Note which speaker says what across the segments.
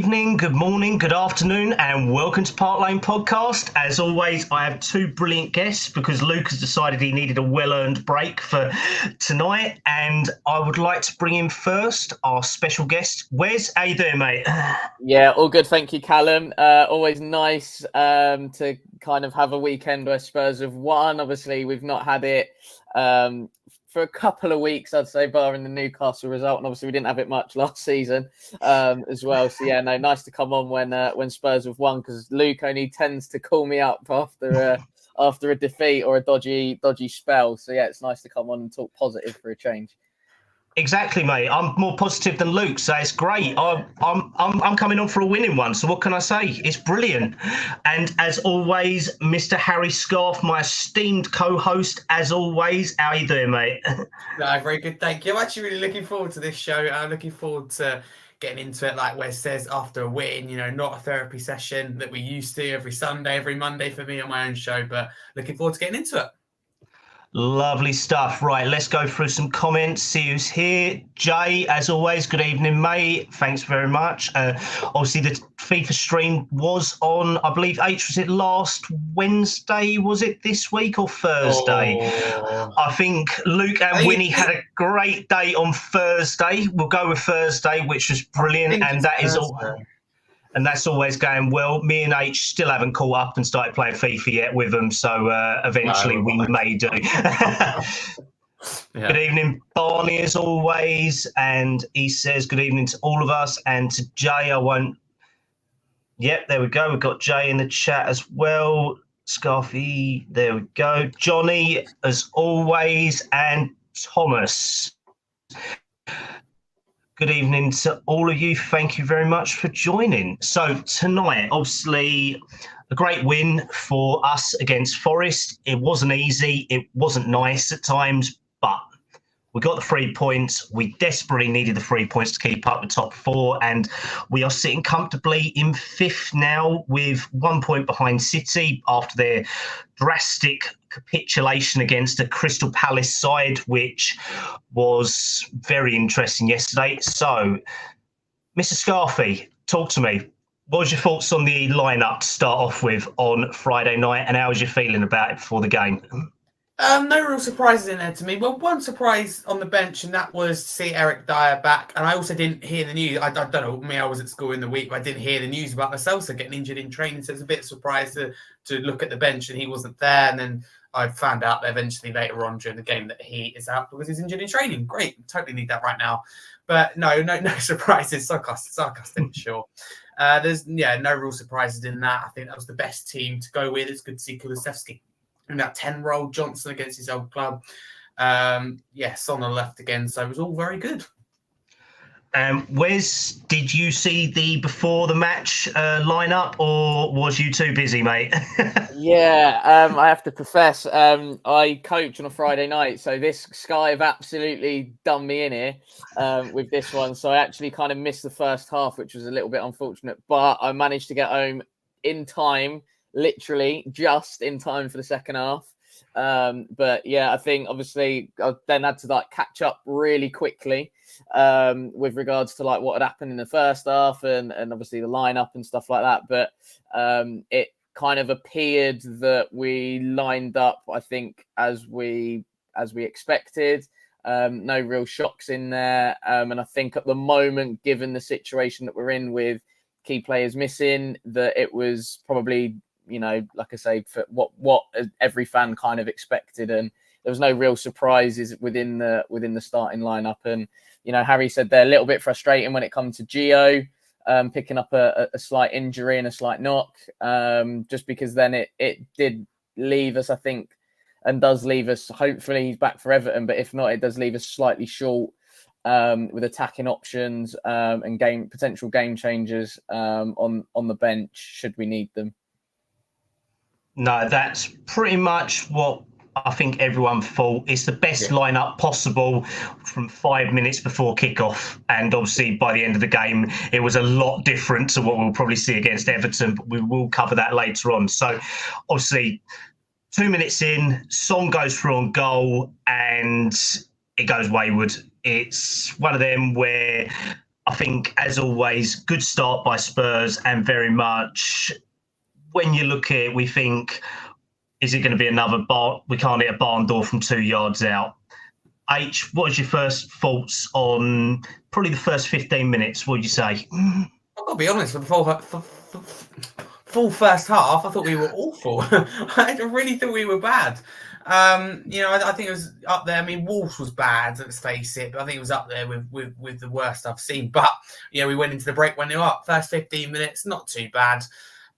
Speaker 1: evening, good morning, good afternoon, and welcome to Park Lane Podcast. As always, I have two brilliant guests because Luke has decided he needed a well-earned break for tonight, and I would like to bring in first our special guest. Wes, how you doing, mate?
Speaker 2: Yeah, all good, thank you, Kallum. Always nice to kind of have a weekend where Spurs have won. Obviously, we've not had it for a couple of weeks, I'd say, barring the Newcastle result, and obviously we didn't have it much last season as well. So yeah, no, nice to come on when Spurs have won, because Luke only tends to call me up after a defeat or a dodgy spell. So yeah, it's nice to come on and talk positive for a change.
Speaker 1: Exactly, mate. I'm more positive than Luke, so it's great. I'm coming on for a winning one. So what can I say? It's brilliant. And as always, Mr. Harry Scarf, my esteemed co-host, as always. How are you doing, mate?
Speaker 3: No, very good, thank you. I'm actually really looking forward to this show. I'm looking forward to getting into it, like Wes says, after a win. You know, not a therapy session that we used to every Sunday, every Monday for me on my own show, but looking forward to getting into it.
Speaker 1: Lovely stuff. Right, let's go through some comments. See who's here. Jay, as always, good evening, mate. Thanks very much. Obviously, the FIFA stream was on, I believe, was it last Wednesday? Was it this week or Thursday? I think Luke and Winnie had a great day on Thursday. We'll go with Thursday, which was brilliant. And that is all. And that's always going well. Me and H still haven't caught up and started playing FIFA yet with them, so eventually we may do. Yeah. Good evening, Barney, as always. And he says good evening to all of us. And to Jay, I won't... Yep, there we go. We've got Jay in the chat as well. Scarfy, there we go. Johnny, as always. And Thomas. Good evening to all of you. Thank you very much for joining. So tonight, obviously, a great win for us against Forest. It wasn't easy. It wasn't nice at times, but we got the 3 points. We desperately needed the 3 points to keep up the top four, and we are sitting comfortably in fifth now with 1 point behind City after their drastic capitulation against a Crystal Palace side, which was very interesting yesterday. So, Mr. Scarfy, talk to me. What was your thoughts on the lineup to start off with on Friday night, and how was you feeling about it before the game?
Speaker 3: No real surprises in there to me. Well, one surprise on the bench, and that was to see Eric Dyer back. And I also didn't hear the news. I don't know, I was at school in the week, but I didn't hear the news about Bissouma getting injured in training. So it's a bit surprised to look at the bench and he wasn't there. And then I found out that eventually later on during the game that he is out because he's injured in training. Great, totally need that right now. But no surprises. Sarcastic, sure. There's no real surprises in that. I think that was the best team to go with. It's good to see Kulusevski and that 10-year-old Johnson against his old club. Son on the left again. So it was all very good.
Speaker 1: Wes, did you see the before the match lineup, or was you too busy, mate?
Speaker 2: Yeah, I have to profess, I coach on a Friday night, so this Sky have absolutely done me in here with this one. So I actually kind of missed the first half, which was a little bit unfortunate, but I managed to get home in time, literally just in time for the second half. But yeah, I think obviously I then had to catch up really quickly with regards to what had happened in the first half and obviously the lineup and stuff like that. But it kind of appeared that we lined up, I think, as we expected. No real shocks in there. And I think at the moment, given the situation that we're in with key players missing, that it was probably, like I say, for what every fan kind of expected, and there was no real surprises within the starting lineup. And Harry said they're a little bit frustrating when it comes to Gio picking up a slight injury and a slight knock, just because then it did leave us, I think, and does leave us. Hopefully he's back for Everton, but if not, it does leave us slightly short with attacking options and potential game changers on the bench should we need them.
Speaker 1: No, that's pretty much what I think everyone thought. It's the best lineup possible from 5 minutes before kickoff. And obviously, by the end of the game, it was a lot different to what we'll probably see against Everton. But we will cover that later on. So, obviously, 2 minutes in, Son goes through on goal and it goes wayward. It's one of them where I think, as always, good start by Spurs, and very much when you look at it, we think, is it going to be another bar? We can't hit a barn door from 2 yards out. H, what was your first thoughts on probably the first 15 minutes? What would you say?
Speaker 3: I've got to be honest, for the full first half, I thought we were awful. I really thought we were bad. I think it was up there. I mean, Wolves was bad, let's face it, but I think it was up there with the worst I've seen. But, we went into the break when they were up. First 15 minutes, not too bad.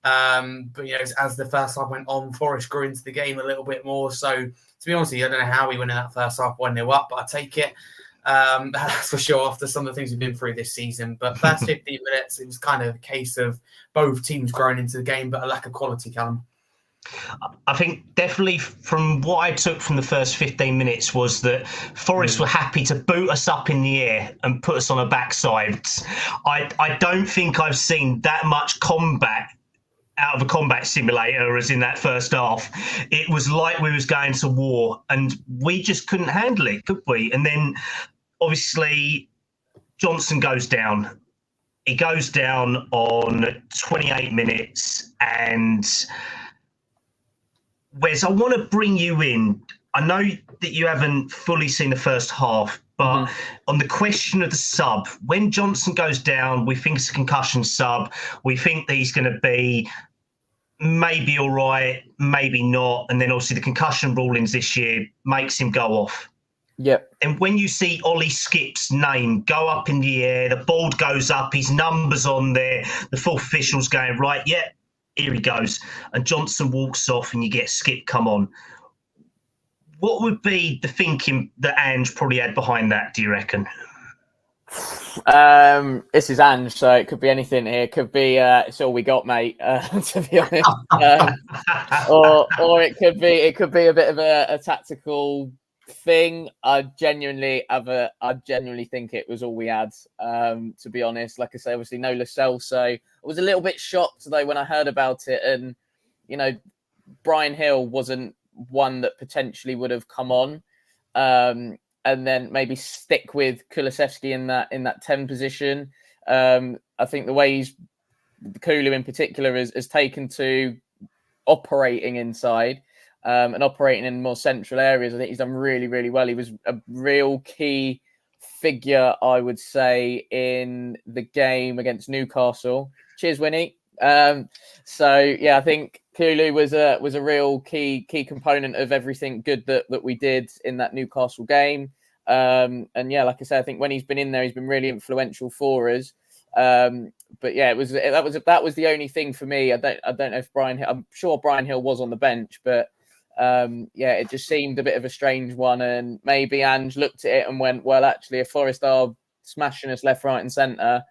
Speaker 3: But, as the first half went on, Forest grew into the game a little bit more. So, to be honest with you, I don't know how we went in that first half when they were up, but I take it. That's for sure after some of the things we've been through this season. But first 15 minutes, it was kind of a case of both teams growing into the game, but a lack of quality, Kallum.
Speaker 1: I think definitely from what I took from the first 15 minutes was that Forest were happy to boot us up in the air and put us on our backsides. I don't think I've seen that much combat out of a combat simulator as in that first half. It was like we was going to war and we just couldn't handle it, could we? And then obviously Johnson goes down. He goes down on 28 minutes and Wes, I want to bring you in. I know that you haven't fully seen the first half, but on the question of the sub, when Johnson goes down, we think it's a concussion sub. We think that he's going to be maybe all right, maybe not. And then obviously the concussion rulings this year makes him go off.
Speaker 2: Yep.
Speaker 1: And when you see Ollie Skip's name go up in the air, the board goes up, his number's on there, the full official's going, right, yeah, here he goes. And Johnson walks off and you get Skip come on. What would be the thinking that Ange probably had behind that, do you reckon?
Speaker 2: This is Ange, so it could be anything here. It could be it's all we got, mate, to be honest. Or it could be a bit of a tactical thing. I genuinely think it was all we had, to be honest. Like I say, obviously no Lo Celso. I was a little bit shocked though when I heard about it, and Brian Hill wasn't one that potentially would have come on, and then maybe stick with Kulusevski in that 10 position. I think the way Kulu in particular has taken to operating inside and operating in more central areas. I think he's done really, really well. He was a real key figure, I would say, in the game against Newcastle. Cheers, Winnie. So yeah, I think Kulu was a real key component of everything good that we did in that Newcastle game. And yeah, like I said, I think when he's been in there, he's been really influential for us. But yeah, that was the only thing for me. I don't know if I'm sure Brian Hill was on the bench, but yeah, it just seemed a bit of a strange one. And maybe Ange looked at it and went, well, actually, if Forest are smashing us left, right, and centre,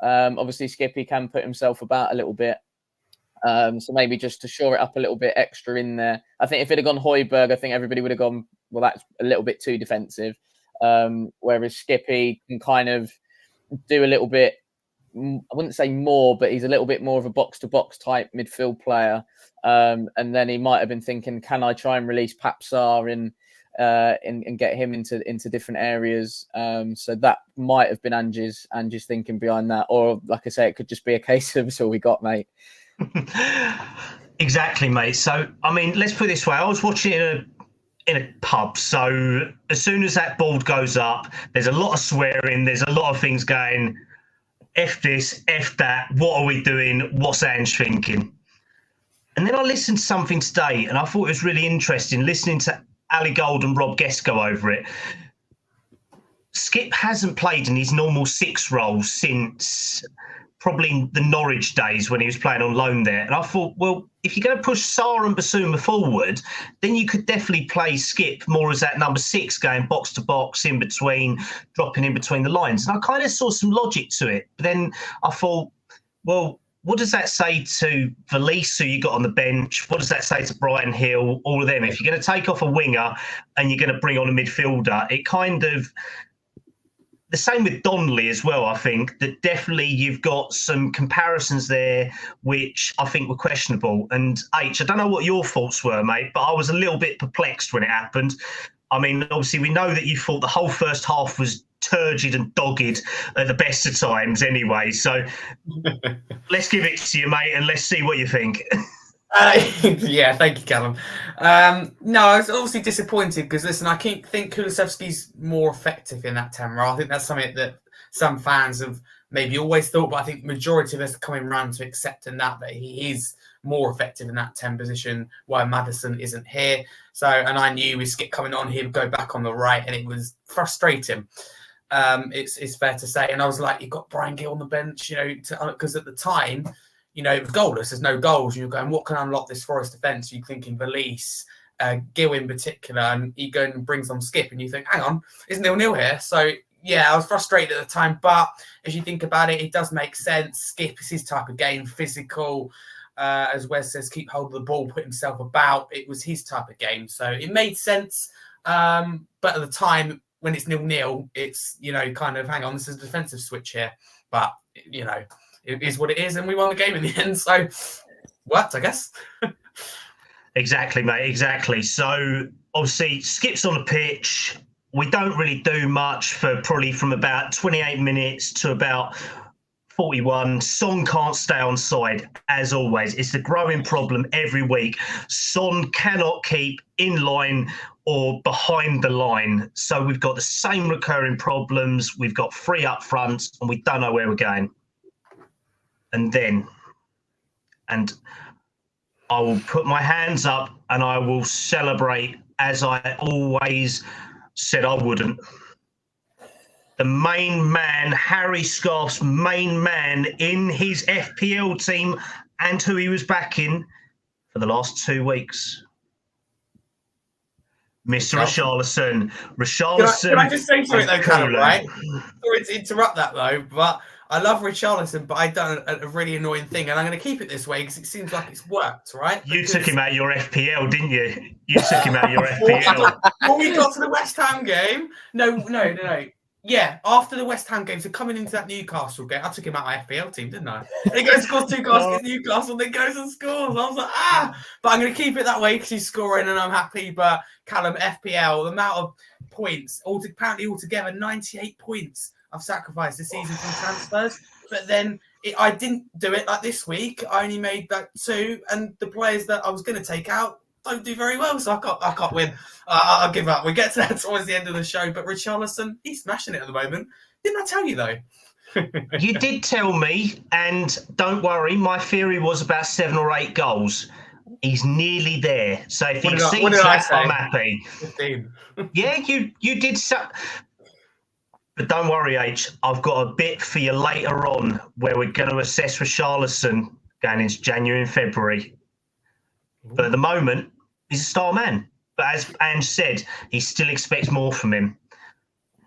Speaker 2: obviously Skippy can put himself about a little bit. So maybe just to shore it up a little bit extra in there. I think if it had gone Højbjerg, I think everybody would have gone, well, that's a little bit too defensive. Whereas Skippy can kind of do a little bit, I wouldn't say more, but he's a little bit more of a box-to-box type midfield player. And then he might have been thinking, can I try and release Papsar and get him into different areas? So that might have been Ange's thinking behind that. Or, like I say, it could just be a case of it's all we got, mate.
Speaker 1: Exactly, mate. So, I mean, let's put it this way. I was watching in a pub. So as soon as that board goes up, there's a lot of swearing. There's a lot of things going, F this, F that. What are we doing? What's Ange thinking? And then I listened to something today and I thought it was really interesting listening to Ali Gold and Rob Guest go over it. Skip hasn't played in his normal 6 role since probably the Norwich days when he was playing on loan there. And I thought, well, if you're going to push Sarr and Bissouma forward, then you could definitely play Skip more as that number 6 going box to box in between, dropping in between the lines. And I kind of saw some logic to it. But then I thought, well, what does that say to Valise, who you got on the bench? What does that say to Brian Hill? All of them. If you're going to take off a winger and you're going to bring on a midfielder, it kind of... The same with Donnelly as well, I think, that definitely you've got some comparisons there which I think were questionable. And H, I don't know what your thoughts were, mate, but I was a little bit perplexed when it happened. I mean, obviously, we know that you thought the whole first half was turgid and dogged at the best of times anyway. So let's give it to you, mate, and let's see what you think.
Speaker 3: Yeah, thank you, Kallum. No, I was obviously disappointed because, listen, I think Kulusevski's more effective in that 10 role. I think that's something that some fans have maybe always thought, but I think the majority of us are coming around to accepting that he is more effective in that 10 position while Maddison isn't here. So, and I knew with Skip coming on, he would go back on the right, and it was frustrating. It's fair to say. And I was like, you've got Brian Gill on the bench, because at the time, it was goalless. There's no goals. You're going, what can unlock this Forest defence? You're thinking Valise, Gill in particular, and he goes and brings on Skip, and you think, hang on, it's 0-0 here. So, yeah, I was frustrated at the time. But as you think about it, it does make sense. Skip is his type of game, physical, as Wes says, keep hold of the ball, put himself about. It was his type of game. So it made sense. But at the time, when it's 0-0, it's, kind of, hang on, this is a defensive switch here. But, it is what it is, and we won the game in the end. So, worked, I guess.
Speaker 1: Exactly, mate. Exactly. So, obviously, Skip's on the pitch. We don't really do much for probably from about 28 minutes to about 41. Son can't stay on side, as always. It's the growing problem every week. Son cannot keep in line or behind the line. So, we've got the same recurring problems. We've got 3 up front, and we don't know where we're going. And I will put my hands up and I will celebrate as I always said I wouldn't. The main man, Harry Scarf's main man in his FPL team and who he was backing for the last 2 weeks. Mr. Richarlison.
Speaker 3: Can I just say something though, Kallum, right? Sorry to interrupt that though, but I love Richarlison, but I've done a really annoying thing, and I'm going to keep it this way because it seems like it's worked, right?
Speaker 1: You took him out your FPL, didn't you? You took him out your FPL.
Speaker 3: When we got to the West Ham game, no. Yeah, after the West Ham game, so coming into that Newcastle game, I took him out my FPL team, didn't I? And he goes, scores 2 goals against Newcastle, then goes and scores. I was like, But I'm going to keep it that way because he's scoring and I'm happy. But Kallum, FPL, the amount of points, apparently altogether 98 points I've sacrificed this season from transfers. But then I didn't do it like this week. I only made that 2, and the players that I was going to take out don't do very well, so I can't win. I'll give up. We get to that towards the end of the show, but Richarlison, he's smashing it at the moment. Didn't I tell you though?
Speaker 1: You did tell me, and don't worry, my theory was about 7 or 8 goals. He's nearly there. So if he exceeds that, I'm happy.
Speaker 3: 15.
Speaker 1: Yeah, you did so. But don't worry, H. I've got a bit for you later on where we're going to assess Richarlison going into January and February. But at the moment, he's a star man. But as Ange said, he still expects more from him.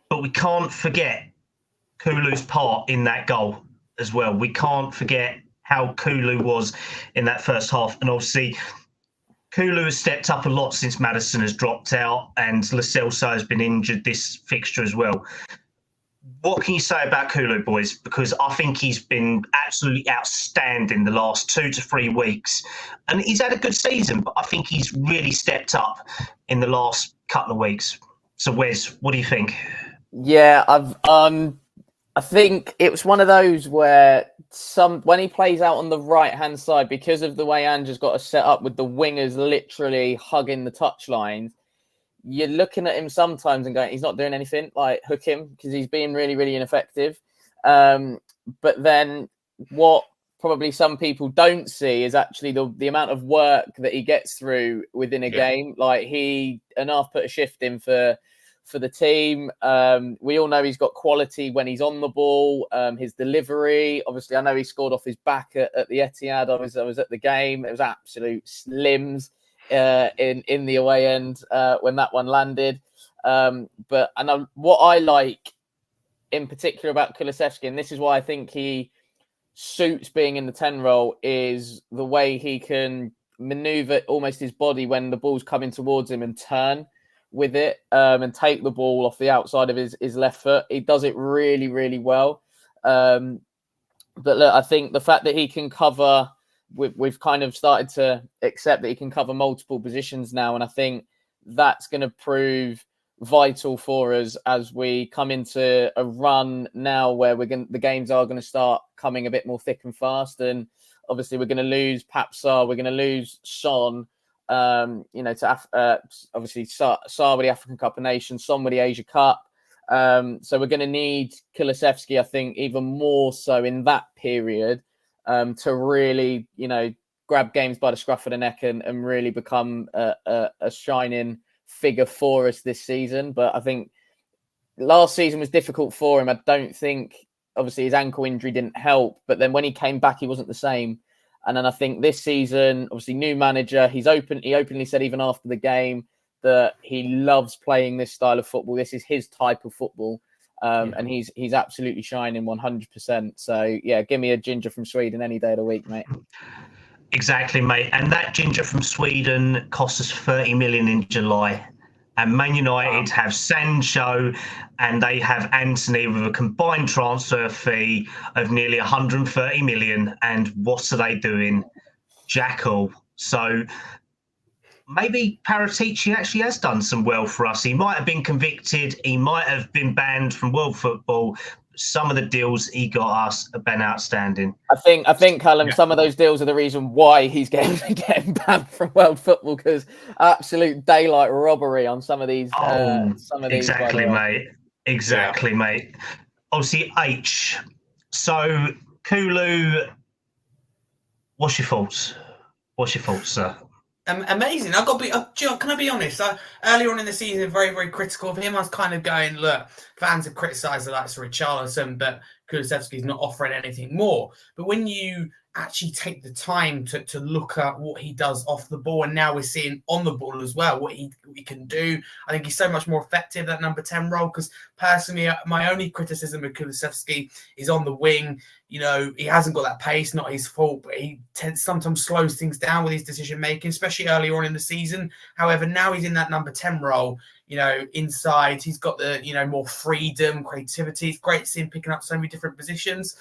Speaker 1: But we can't forget Kulu's part in that goal as well. We can't forget how Kulu was in that first half. And obviously, Kulu has stepped up a lot since Maddison has dropped out and Lo Celso has been injured this fixture as well. What can you say about Kulu, boys? Because I think he's been absolutely outstanding the last 2 to 3 weeks. And he's had a good season, but I think he's really stepped up in the last couple of weeks. So, Wes, what do you think?
Speaker 2: Yeah, I think it was one of those where when he plays out on the right-hand side, because of the way Ange has got to set up with the wingers literally hugging the touchline, you're looking at him sometimes and going, he's not doing anything, like hook him, because he's being really, really ineffective. But then what probably some people don't see is actually the amount of work that he gets through within a game. Like Enough put a shift in for the team. We all know he's got quality when he's on the ball. His delivery, obviously, I know he scored off his back at the Etihad. I was at the game. It was absolute slims in the away end when that one landed. But what I like in particular about Kulusevski, and this is why I think he suits being in the 10 role, is the way he can maneuver almost his body when the ball's coming towards him and turn with it and take the ball off the outside of his left foot. He does it really, really well. But look, I think the fact that he can cover, we've kind of started to accept that he can cover multiple positions now. And I think that's going to prove vital for us as we come into a run now where the games are going to start coming a bit more thick and fast. And obviously we're going to lose Papsar, we're going to lose Son, to obviously Sar with the African Cup of Nations, Son with the Asia Cup. So we're going to need Kulusevski, I think, even more so in that period to really, grab games by the scruff of the neck and really become a shining figure for us this season. But I think last season was difficult for him. I don't think, obviously, his ankle injury didn't help. But then when he came back, he wasn't the same. And then I think this season, obviously, new manager, he openly said even after the game that he loves playing this style of football. This is his type of football. And he's absolutely shining 100%. So, yeah, give me a ginger from Sweden any day of the week, mate.
Speaker 1: Exactly, mate. And that ginger from Sweden cost us 30 million in July. And Man United have Sancho and they have Anthony with a combined transfer fee of nearly 130 million. And what are they doing? Jackal. So maybe Paratici actually has done some well for us. He might have been convicted. He might have been banned from world football. Some of the deals he got us have been outstanding.
Speaker 2: I think, Kallum, some of those deals are the reason why he's getting banned from world football, because absolute daylight robbery on some of these.
Speaker 1: Exactly, mate. Exactly, mate. Obviously, H. So, Kulu, what's your thoughts? Sir?
Speaker 3: Amazing. I've got to be. Can I be honest? Earlier on in the season, very, very critical of him. I was kind of going, look, fans have criticised the likes of Richarlison, but Kulusevski's not offering anything more. But when you actually take the time to look at what he does off the ball, and now we're seeing on the ball as well what he can do, I think he's so much more effective, that number 10 role. Because personally, my only criticism of Kulusevski is on the wing. He hasn't got that pace, not his fault, but he sometimes slows things down with his decision making, especially earlier on in the season. However, now he's in that number 10 role, inside, he's got the, more freedom, creativity. It's great to see him picking up so many different positions.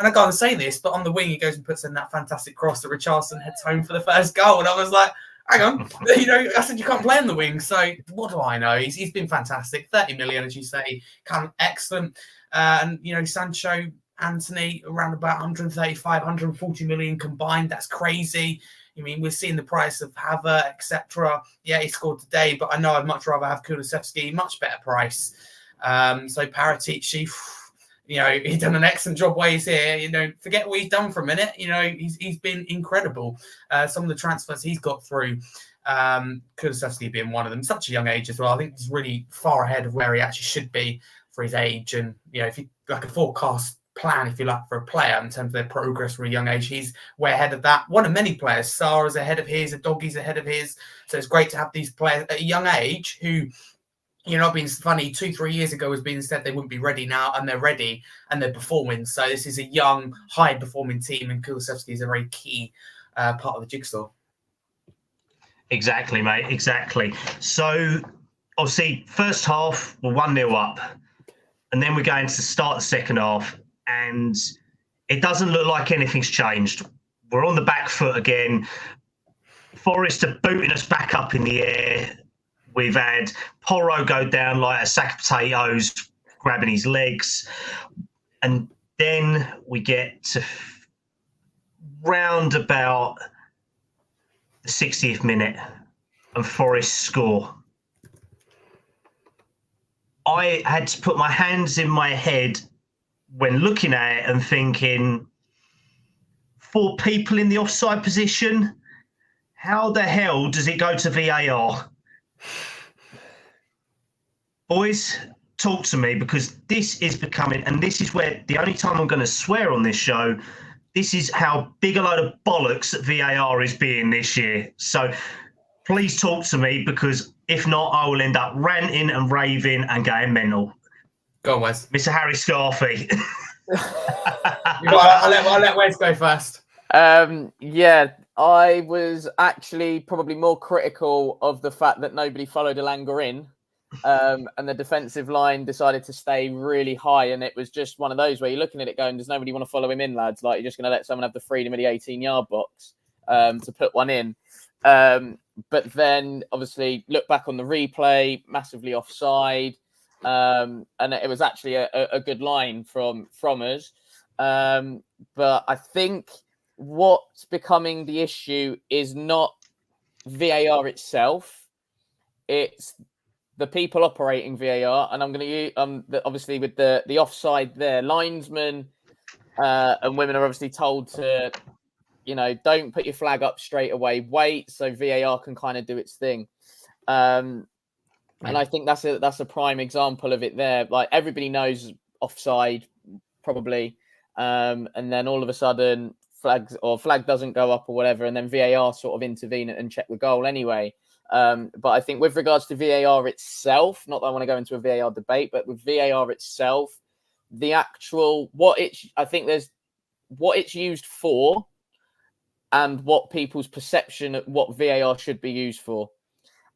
Speaker 3: And I can't say this, but on the wing, he goes and puts in that fantastic cross that Richarlison heads home for the first goal. And I was like, hang on, I said you can't play on the wing. So what do I know? He's been fantastic. 30 million, as you say, kind of excellent. And, Sancho, Anthony, around about 135, 140 million combined. That's crazy. I mean, we're seeing the price of Havertz, etc. Yeah, he scored today, but I know I'd much rather have Kulusevski, much better price. So Paratici, he's done an excellent job while he's here. Forget what he's done for a minute. He's been incredible. Some of the transfers he's got through, Kulusevski being one of them, such a young age as well. I think he's really far ahead of where he actually should be for his age. And, if you like a forecast plan, if you like, for a player in terms of their progress from a young age, he's way ahead of that. One of many players. Sarah's ahead of his, Doggy's ahead of his. So it's great to have these players at a young age who, not being funny, 2-3 years ago was being said they wouldn't be ready now, and they're ready and they're performing. So this is a young, high-performing team, and Kulusevski is a very key part of the jigsaw.
Speaker 1: Exactly, mate. Exactly. So, obviously, first half, we're 1-0 up. And then we're going to start the second half, and it doesn't look like anything's changed. We're on the back foot again. Forest are booting us back up in the air. We've had Porro go down like a sack of potatoes, grabbing his legs. And then we get to round about the 60th minute, and Forest score. I had to put my hands in my head when looking at it and thinking, 4 people in the offside position, how the hell does it go to VAR? Boys, talk to me, because this is becoming, and this is where the only time I'm going to swear on this show, this is how big a load of bollocks that VAR is being this year. So please talk to me, because if not, I will end up ranting and raving and going mental.
Speaker 3: Go on, Wes.
Speaker 1: Mr. Harry Scarfy.
Speaker 3: I'll let Wes go first.
Speaker 2: I was actually probably more critical of the fact that nobody followed Elanga in, and the defensive line decided to stay really high. And it was just one of those where you're looking at it going, does nobody want to follow him in, lads? Like, you're just going to let someone have the freedom of the 18-yard box to put one in. But then obviously look back on the replay, massively offside. And it was actually a good line from us. But I think what's becoming the issue is not VAR itself. It's the people operating VAR. And I'm going to use, obviously with the offside there, linesmen and women are obviously told to, don't put your flag up straight away. Wait so VAR can kind of do its thing. And I think that's a prime example of it there. Like everybody knows offside probably, and then all of a sudden flag doesn't go up or whatever, and then VAR sort of intervene and check the goal anyway. But I think with regards to VAR itself, not that I want to go into a VAR debate, but with VAR itself, the actual what it's used for, and what people's perception of what VAR should be used for.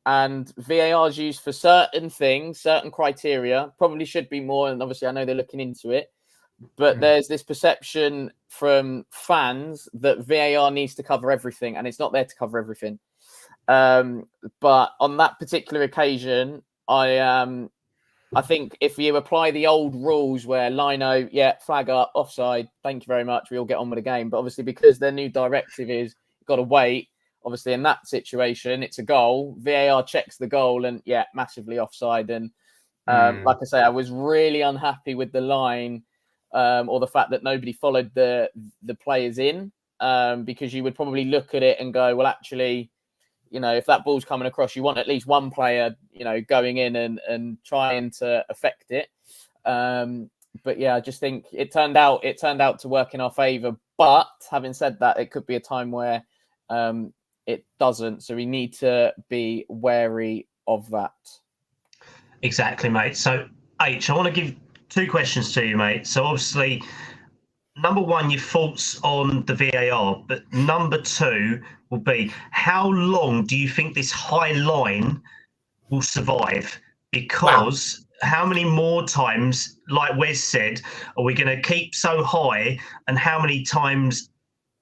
Speaker 2: And VAR is used for certain things, certain criteria, probably should be more. And obviously, I know they're looking into it. But there's this perception from fans that VAR needs to cover everything, and it's not there to cover everything. But on that particular occasion, I think if you apply the old rules where lino, flag up, offside, thank you very much, we all get on with the game. But obviously, because their new directive is you've got to wait, obviously, in that situation, it's a goal. VAR checks the goal and, massively offside. And like I say, I was really unhappy with the line or the fact that nobody followed the players in because you would probably look at it and go, well, actually, if that ball's coming across, you want at least one player, going in and trying to affect it. But, I just think it turned out to work in our favour. But having said that, it could be a time where it doesn't, so we need to be wary of that.
Speaker 1: Exactly, mate. So H, I want to give two questions to you, mate. So obviously, number one, your thoughts on the VAR, but number two will be, how long do you think this high line will survive? Because how many more times, like Wes said, are we going to keep so high, and how many times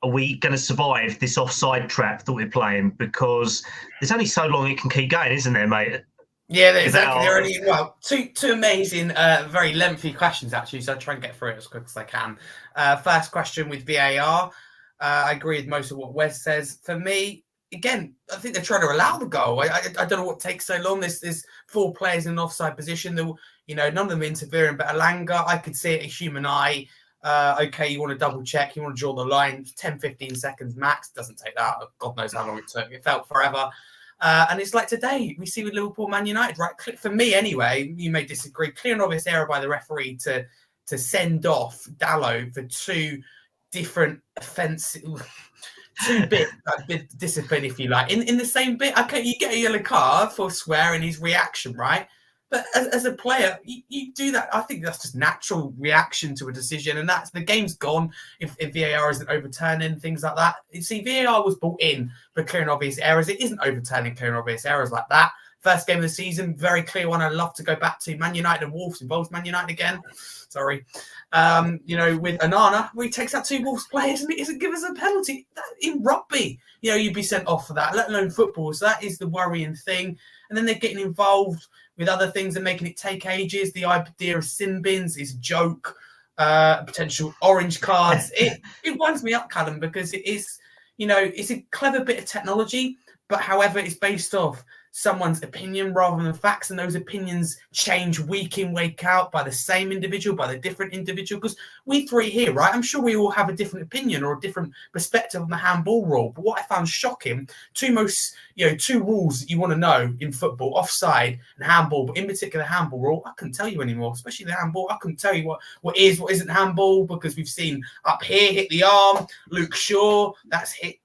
Speaker 1: are we going to survive this offside trap that we're playing? Because there's only so long it can keep going, isn't there, mate?
Speaker 3: Yeah, exactly. They're only, two amazing, very lengthy questions, actually, so I'll try and get through it as quick as I can. First question with VAR. I agree with most of what Wes says. For me, again, I think they're trying to allow the goal. I don't know what takes so long. There's four players in an offside position. None of them interfering, but Alanga, I could see it a human eye. Okay, you want to double check, you want to draw the line, 10, 15 seconds max. Doesn't take that. God knows how long it took. It felt forever. And it's like today, we see with Liverpool, Man United, right? For me anyway, you may disagree, clear and obvious error by the referee to send off Dalot for two different offensive, two bit discipline, if you like. In the same bit, okay, you get a yellow card for swearing his reaction, right? But as a player, you do that. I think that's just natural reaction to a decision, and that's the game's gone if VAR isn't overturning things like that. You see, VAR was brought in for clear and obvious errors. It isn't overturning clear and obvious errors like that. First game of the season, very clear one. I'd love to go back to Man United and Wolves. Involves Man United again. Sorry. With Onana, where he takes out two Wolves players and he doesn't give us a penalty. In rugby, you'd be sent off for that, let alone football. So that is the worrying thing. And then they're getting involved with other things and making it take ages. The idea of sin bins is a joke. Potential orange cards. It winds me up, Kallum, because it is, it's a clever bit of technology, but however, it's based off someone's opinion rather than facts, and those opinions change week in, week out by the same individual, by the different individual. Because we three here, right? I'm sure we all have a different opinion or a different perspective on the handball rule. But what I found shocking, two rules that you want to know in football: offside and handball. But in particular, handball rule, I couldn't tell you anymore. Especially the handball, I couldn't tell you what isn't handball, because we've seen up here hit the arm. Luke Shaw, that's hit.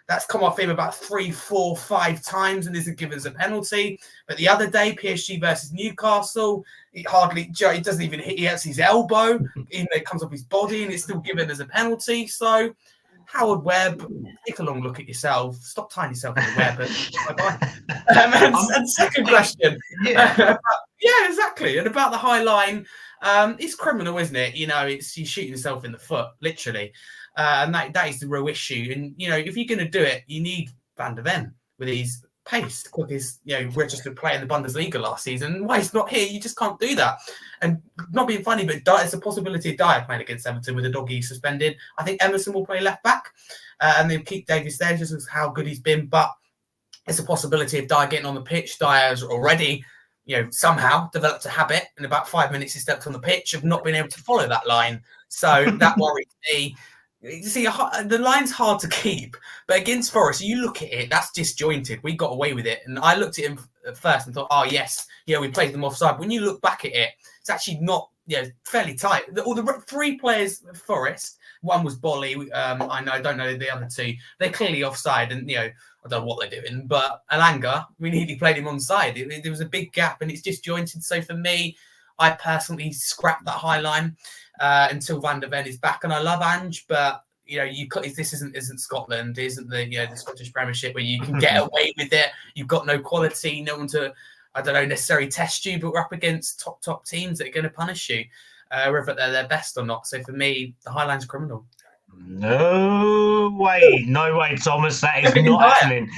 Speaker 3: That's come off him about 3, 4, 5 times and isn't given us a penalty. But the other day, PSG versus Newcastle, it doesn't even hit. He hits his elbow, it comes off his body, and it's still given as a penalty. So, Howard Webb, take a long look at yourself. Stop tying yourself in the web. Bye-bye. And second question. Yeah, exactly. And about the high line, it's criminal, isn't it? It's you shooting yourself in the foot, literally. And that is the real issue. And, if you're going to do it, you need Van der Ven with his pace. Quick is, registered player in the Bundesliga last season. Why he's not here? You just can't do that. And not being funny, but it's a possibility of Dyer playing against Everton with a doggy suspended. I think Emerson will play left back, and they'll keep Davies there just as how good he's been. But it's a possibility of Dyer getting on the pitch. Dyer's already, somehow developed a habit. In about 5 minutes, he stepped on the pitch of not being able to follow that line. So that worries me. You see, the line's hard to keep, but against Forest, you look at it, that's disjointed. We got away with it. And I looked at him at first and thought, oh, yes, we played them offside. When you look back at it, it's actually not, fairly tight. All the 3 players of Forest, one was Bolly, I don't know the other 2. They're clearly offside, and, I don't know what they're doing. But Alanga, we nearly played him onside. There was a big gap, and it's disjointed. So for me, I personally scrapped that high line until Van der Ven is back. And I love Ange, but this isn't Scotland, isn't the Scottish Premiership where you can get away with it. You've got no quality, no one to, necessarily test you, but we're up against top teams that are going to punish you, whether they're their best or not. So for me, the high line's criminal.
Speaker 1: No way, Thomas. That is not happening.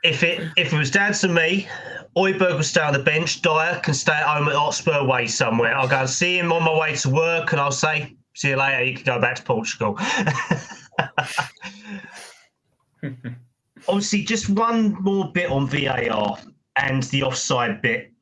Speaker 1: If it was down to me, Højbjerg will stay on the bench. Dyer can stay at home at Hotspur Way somewhere. I'll go and see him on my way to work, and I'll say, see you later, you can go back to Portugal. Obviously, just one more bit on VAR and the offside bit.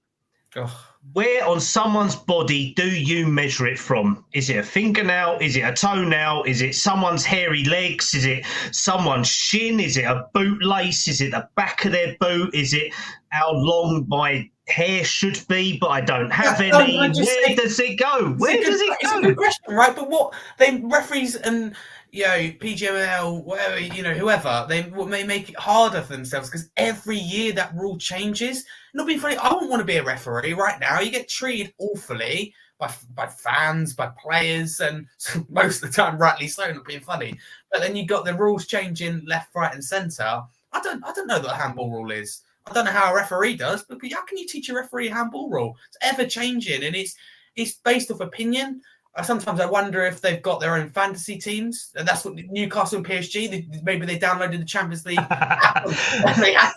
Speaker 3: Oh.
Speaker 1: Where on someone's body do you measure it from? Is it a fingernail? Is it a toenail? Is it someone's hairy legs? Is it someone's shin? Is it a bootlace? Is it the back of their boot? Is it how long my hair should be, but I don't have any? Where does it go? Where does it go?
Speaker 3: It's a good question, right? But what they referees and PGML, whatever, whoever, they may make it harder for themselves because every year that rule changes. Not being funny, I wouldn't want to be a referee right now. You get treated awfully by fans, by players, and most of the time, rightly so, not being funny. But then you got the rules changing left, right, and centre. I don't know what a handball rule is. I don't know how a referee does, but how can you teach a referee a handball rule? It's ever changing, and it's based off opinion. Sometimes I wonder if they've got their own fantasy teams, and that's what Newcastle and PSG. Maybe they downloaded the Champions League app and they had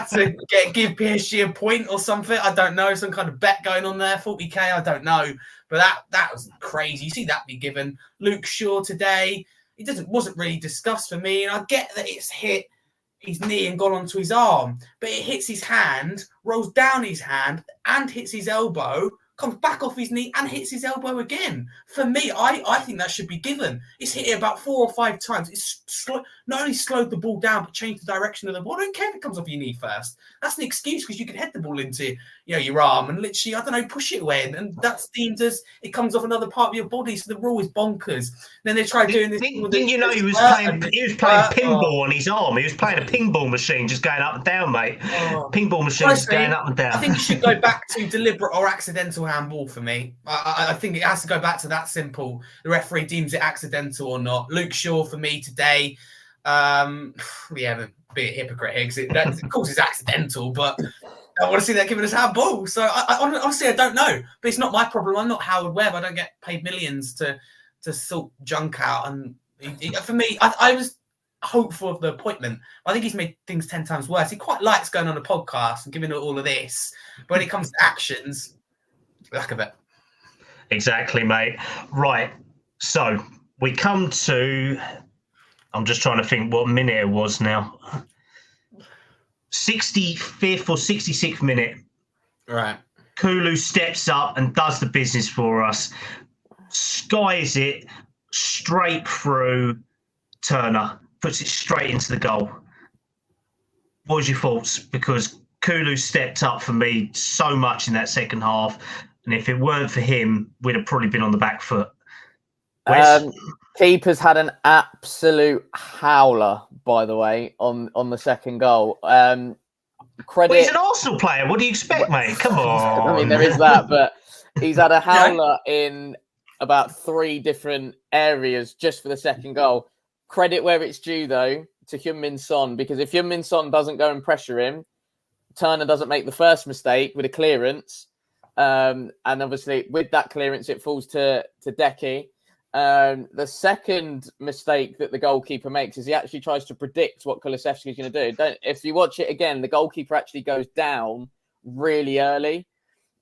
Speaker 3: to give PSG a point or something. I don't know, some kind of bet going on there, 40k. I don't know, but that was crazy. You see that be given. Luke Shaw today, wasn't really discussed for me, and I get that it's hit his knee and gone onto his arm, but it hits his hand, rolls down his hand, and hits his elbow. Comes back off his knee and hits his elbow again. For me, I think that should be given. It's hit it about 4 or 5 times. It's not only slowed the ball down, but changed the direction of the ball. I don't care if it comes off your knee first. That's an excuse because you can head the ball into your arm and literally, push it away. And that's deemed as it comes off another part of your body. So the rule is bonkers. Then they try doing this.
Speaker 1: He was playing pinball on his arm. He was playing a pinball machine just going up and down, mate. Pinball machine just going up and down.
Speaker 3: I think it should go back to deliberate or accidental handball for me. I think it has to go back to that simple. The referee deems it accidental or not. Luke Shaw for me today. We haven't been a hypocrite here because of course it's accidental, but I want to see that giving us handball. So honestly, I don't know. But it's not my problem. I'm not Howard Webb. I don't get paid millions to sort junk out. And for me, I was hopeful of the appointment. I think he's made things 10 times worse. He quite likes going on a podcast and giving all of this. But when it comes to actions, lack of it.
Speaker 1: Exactly, mate. Right. So we come to, I'm just trying to think what minute it was now. 65th or 66th minute.
Speaker 3: Right.
Speaker 1: Kulu steps up and does the business for us. Skies it straight through Turner. Puts it straight into the goal. What was your thoughts? Because Kulu stepped up for me so much in that second half. And if it weren't for him, we'd have probably been on the back foot.
Speaker 2: Keeper's had an absolute howler, by the way, on the second goal. Credit.
Speaker 1: Well, he's an Arsenal player. What do you expect, mate? Come on.
Speaker 2: I mean, there is that, but he's had a howler in about 3 different areas just for the second goal. Credit where it's due, though, to Heung-min Son, because if Heung-min Son doesn't go and pressure him, Turner doesn't make the first mistake with a clearance. And obviously, with that clearance, it falls to Decky. The second mistake that the goalkeeper makes is he actually tries to predict what Kulusevski is going to do. If you watch it again, the goalkeeper actually goes down really early.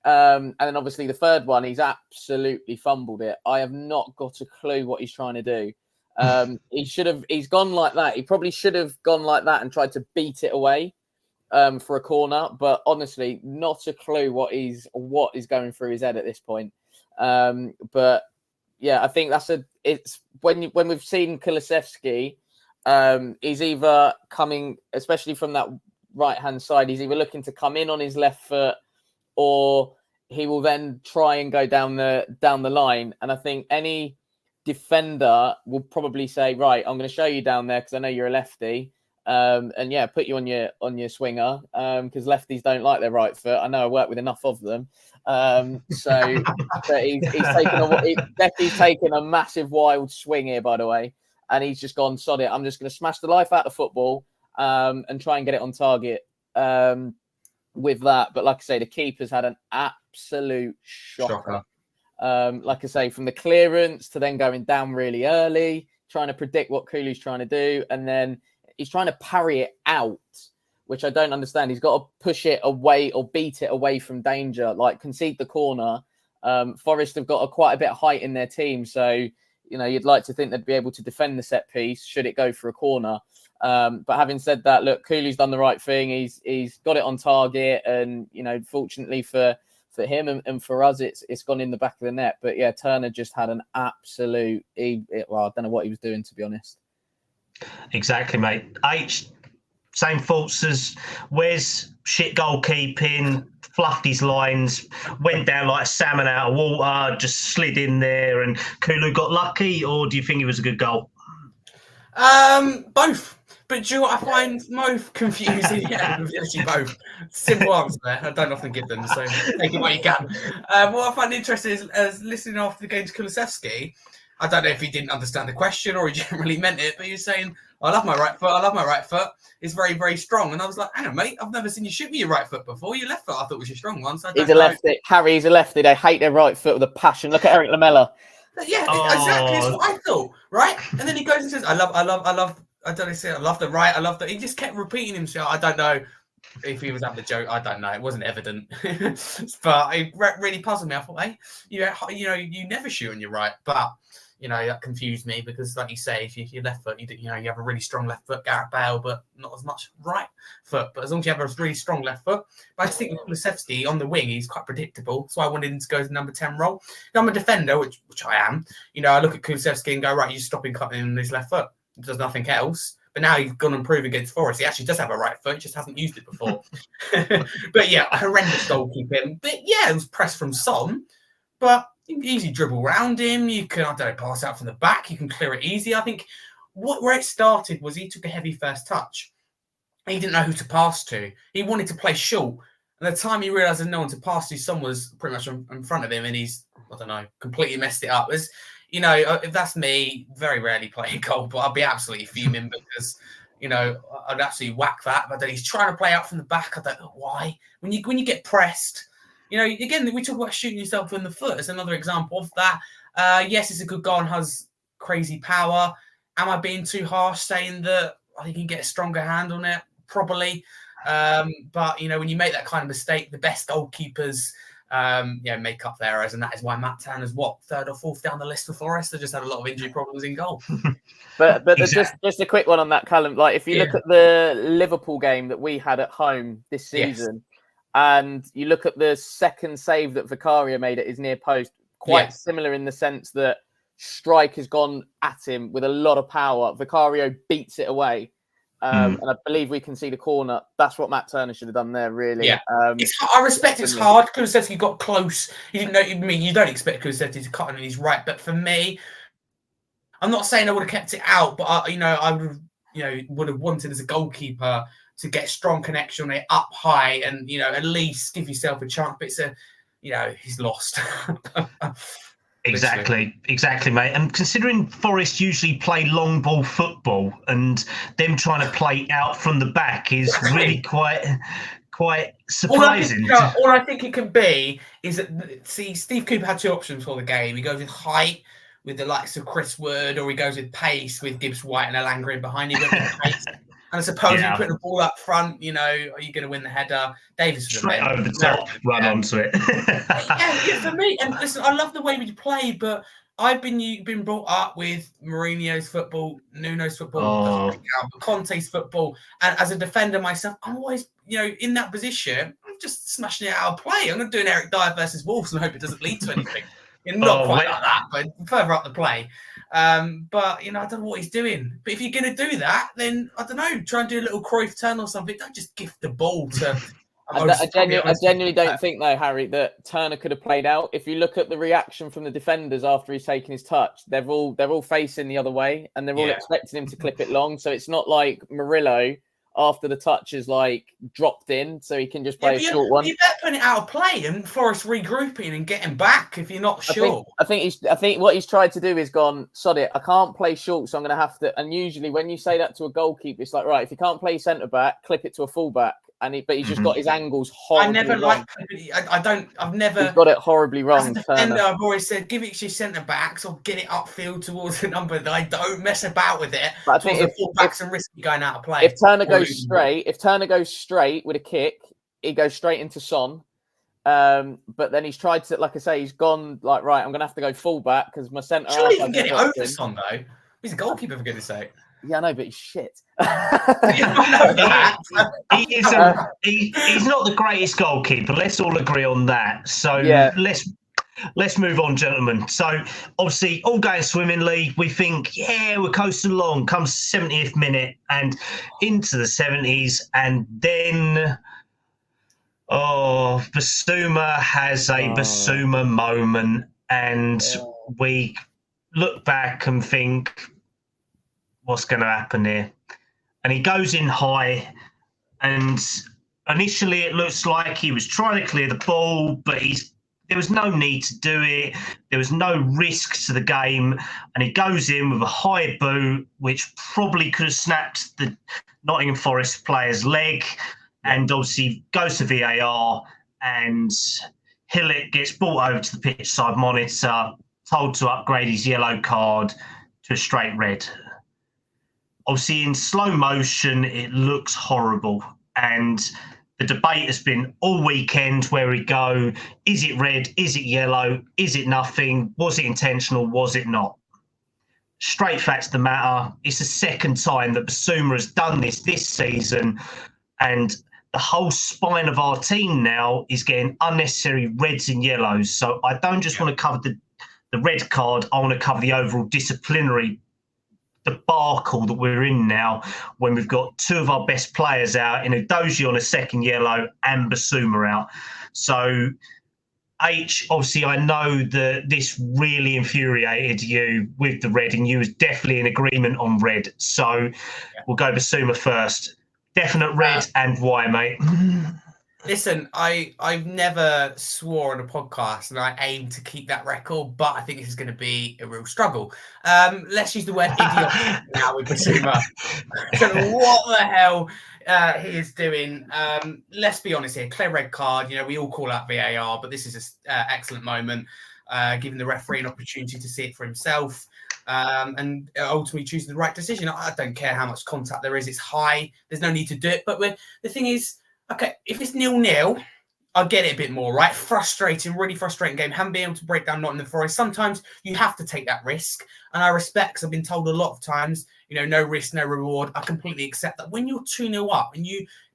Speaker 2: And then obviously the third one, he's absolutely fumbled it. I have not got a clue what he's trying to do. He's gone like that. He probably should have gone like that and tried to beat it away for a corner. But honestly, not a clue what is going through his head at this point. But yeah, I think it's when we've seen Kulusevski, he's either coming, especially from that right-hand side, he's either looking to come in on his left foot, or he will then try and go down the line. And I think any defender will probably say, right, I'm going to show you down there because I know you're a lefty. And yeah, put you on your swinger because lefties don't like their right foot. I know I work with enough of them. So but he's taken a massive wild swing here, by the way. And he's just gone, sod it. I'm just going to smash the life out of football and try and get it on target. With that, but like I say, the keeper's had an absolute shocker. Like I say, from the clearance to then going down really early, trying to predict what Kulu's trying to do, and then he's trying to parry it out, which I don't understand. He's got to push it away or beat it away from danger, like concede the corner. Forest have got quite a bit of height in their team, so you'd like to think they'd be able to defend the set piece should it go for a corner. But having said that, look, Kulu's done the right thing. He's got it on target, and fortunately for him and for us, it's gone in the back of the net. But yeah, Turner just had an absolute. I don't know what he was doing, to be honest.
Speaker 1: Exactly, mate. Same faults as Wes. Shit goalkeeping, fluffed his lines, went down like a salmon out of water, just slid in there, and Kulu got lucky. Or do you think it was a good goal?
Speaker 3: Both. But do you know what I find most confusing? Yeah, actually both. Simple answer there. I don't often give them, so take it what you can. What I find interesting is listening after the game to Kulusevski. I don't know if he didn't understand the question or he generally meant it, but he was saying, I love my right foot. I love my right foot. It's very, very strong. And I was like, hang on, mate, I've never seen you shoot with your right foot before. Your left foot I thought was your strong one. So he's a
Speaker 2: lefty. Harry, he's a lefty. They hate their right foot with a passion. Look at Eric Lamela.
Speaker 3: Yeah, exactly. That's what I thought, right? And then he goes and says, I love, I don't know, say I love the right, I love the. He just kept repeating himself. I don't know if he was having a joke. I don't know. It wasn't evident, but it really puzzled me. I thought, hey, you never shoot on your right, but that confused me because, like you say, if you're left foot, you have a really strong left foot, Gareth Bale, but not as much right foot. But as long as you have a really strong left foot, but I just think with Kulusevski on the wing, he's quite predictable. So I wanted him to go to the number 10 role. I'm a defender, which I am. I look at Kulusevski and go, right, you're stopping cutting in his left foot. He does nothing else. But now he's gone and proved against Forest. He actually does have a right foot, just hasn't used it before. But yeah, horrendous goalkeeping. But yeah, it was pressed from Son, but you can easily dribble around him. You can, pass out from the back. You can clear it easy. I think where it started was he took a heavy first touch. He didn't know who to pass to. He wanted to play short. And the time he realised there's no one to pass to, Son was pretty much in front of him, and he's, completely messed it up. If that's me, very rarely play a goal, but I'd be absolutely fuming because, I'd absolutely whack that. But then he's trying to play out from the back. I don't know why. When you get pressed, again, we talk about shooting yourself in the foot. It's another example of that. Yes, it's a good goal and has crazy power. Am I being too harsh saying that he can get a stronger hand on it? Probably. But, when you make that kind of mistake, the best goalkeepers make up their errors, and that is why Matt Turner's third or fourth down the list for Forest. They just had a lot of injury problems in goal.
Speaker 2: but just a quick one on that, Kallum. Like if you look at the Liverpool game that we had at home this season, and you look at the second save that Vicario made at his near post, quite similar in the sense that Strike has gone at him with a lot of power. Vicario beats it away. And I believe we can see the corner. That's what Matt Turner should have done there, really. Yeah.
Speaker 3: I respect it's hard. Kulusevski got close. He didn't know. You don't expect Kulusevski to cut on his right. But for me, I'm not saying I would have kept it out, but I would have wanted as a goalkeeper to get strong connection on it up high and at least give yourself a chance. But it's he's lost.
Speaker 1: Exactly, mate. And considering Forest usually play long ball football, and them trying to play out from the back is really quite surprising.
Speaker 3: All I think it can be is that Steve Cooper had two options for the game. He goes with height with the likes of Chris Wood, or he goes with pace with Gibbs White and Elanga in behind. He went with pace. And I suppose you put the ball up front, you know, are you going to win the header? Davis was
Speaker 1: straight over the top, run onto it.
Speaker 3: yeah, for me. And listen, I love the way we play, but I've been brought up with Mourinho's football, Nuno's football, Conte's football, and as a defender myself, I'm always, you know, in that position. I'm just smashing it out of play. I'm not doing Eric Dyer versus Wolves and hope it doesn't lead to anything. Not quite like that, but further up the play. But you know, I don't know what he's doing. But if you're going to do that, then I don't know, try and do a little Cruyff turn or something. Don't just gift the ball to.
Speaker 2: I genuinely don't think, though, Harry, that Turner could have played out. If you look at the reaction from the defenders after he's taken his touch, they're all facing the other way, and they're all expecting him to clip it long. So it's not like Murillo after the touch is like dropped in, so he can just play a short one.
Speaker 3: You better put it out of play and Forest regrouping and getting back if you're not sure.
Speaker 2: I think what he's tried to do is gone, sod it, I can't play short, so I'm going to have to. And usually when you say that to a goalkeeper, it's like, right, if you can't play centre back, clip it to a full back. But he's just got his angles horribly wrong.
Speaker 3: I've never.
Speaker 2: He's got it horribly wrong.
Speaker 3: I've always said, give it to your centre backs or get it upfield towards the number. I don't mess about with it.
Speaker 2: But I think
Speaker 3: if full backs and risky going out of play.
Speaker 2: If Turner goes straight with a kick, he goes straight into Son. But then he's tried to, like I say, he's gone like, right, I'm going to have to go full back because my centre.
Speaker 3: Surely you can get it over Son though. He's a goalkeeper, for goodness sake.
Speaker 2: Yeah, I know, but he's shit.
Speaker 1: He's not the greatest goalkeeper. Let's all agree on that. So let's move on, gentlemen. So obviously, all going swimmingly. We think, we're coasting along. Comes 70th minute and into the 70s, and then Bissouma has a Bissouma moment, and we look back and think, what's going to happen here? And he goes in high, and initially it looks like he was trying to clear the ball, but there was no need to do it. There was no risk to the game, and he goes in with a high boot, which probably could have snapped the Nottingham Forest player's leg, and obviously goes to VAR, and Hillett gets brought over to the pitch side monitor, told to upgrade his yellow card to a straight red. Obviously, in slow motion, it looks horrible. And the debate has been all weekend where we go, is it red? Is it yellow? Is it nothing? Was it intentional? Was it not? Straight facts of the matter. It's the second time that Bissouma has done this season. And the whole spine of our team now is getting unnecessary reds and yellows. So I don't just want to cover the red card. I want to cover the overall disciplinary debacle that we're in now, when we've got two of our best players out, in Udogie on a second yellow and Bissouma out. So, obviously I know that this really infuriated you with the red, and you was definitely in agreement on red. So we'll go Bissouma first. Definite red, and why, mate?
Speaker 3: Listen, I've never swore on a podcast, and I aim to keep that record, but I think this is going to be a real struggle. Let's use the word idiot now with Bissouma. I don't know what the hell he is doing. Let's be honest here. Clear red card. You know, we all call out VAR, but this is an excellent moment, giving the referee an opportunity to see it for himself. And ultimately choosing the right decision. I don't care how much contact there is. It's high. There's no need to do it. But the thing is, okay, if it's 0-0, I'll get it a bit more, right? Frustrating, really frustrating game. Haven't been able to break down Nottingham Forest. Sometimes you have to take that risk. And I respect, because I've been told a lot of times, you know, no risk, no reward. I completely accept that. When you're 2-0 up,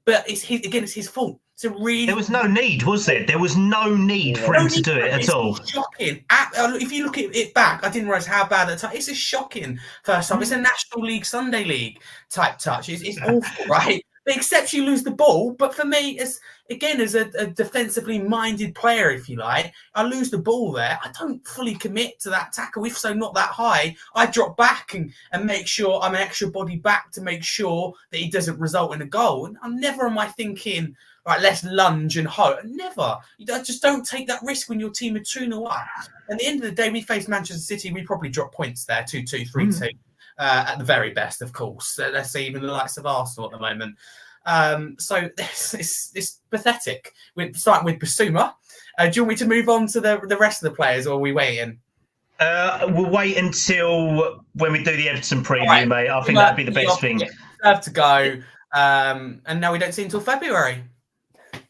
Speaker 3: but it's his fault. So really,
Speaker 1: there was no need, was there? There was no need for him to do it at all.
Speaker 3: It's shocking. If you look at it back, I didn't realise how bad that touch. It's a shocking first time. It's a National League, Sunday League type touch. It's awful, right? But except you lose the ball. But for me, as a defensively minded player, if you like, I lose the ball there. I don't fully commit to that tackle. If so, not that high. I drop back and make sure I'm an extra body back to make sure that it doesn't result in a goal. And I'm never am I thinking, right, let's lunge and hope. Never. You just don't take that risk when your team are 2-0 up. At the end of the day, we face Manchester City. We probably drop points there, 2-2, 3-2. At the very best, of course. Let's say even the likes of Arsenal at the moment. So it's pathetic. We're starting with Bissouma. Do you want me to move on to the rest of the players, or are we waiting?
Speaker 1: We'll wait until when we do the Everton preview,
Speaker 3: Right.
Speaker 1: mate. I think that'd be the best thing.
Speaker 3: Yeah, deserve to go. And now we don't see until February.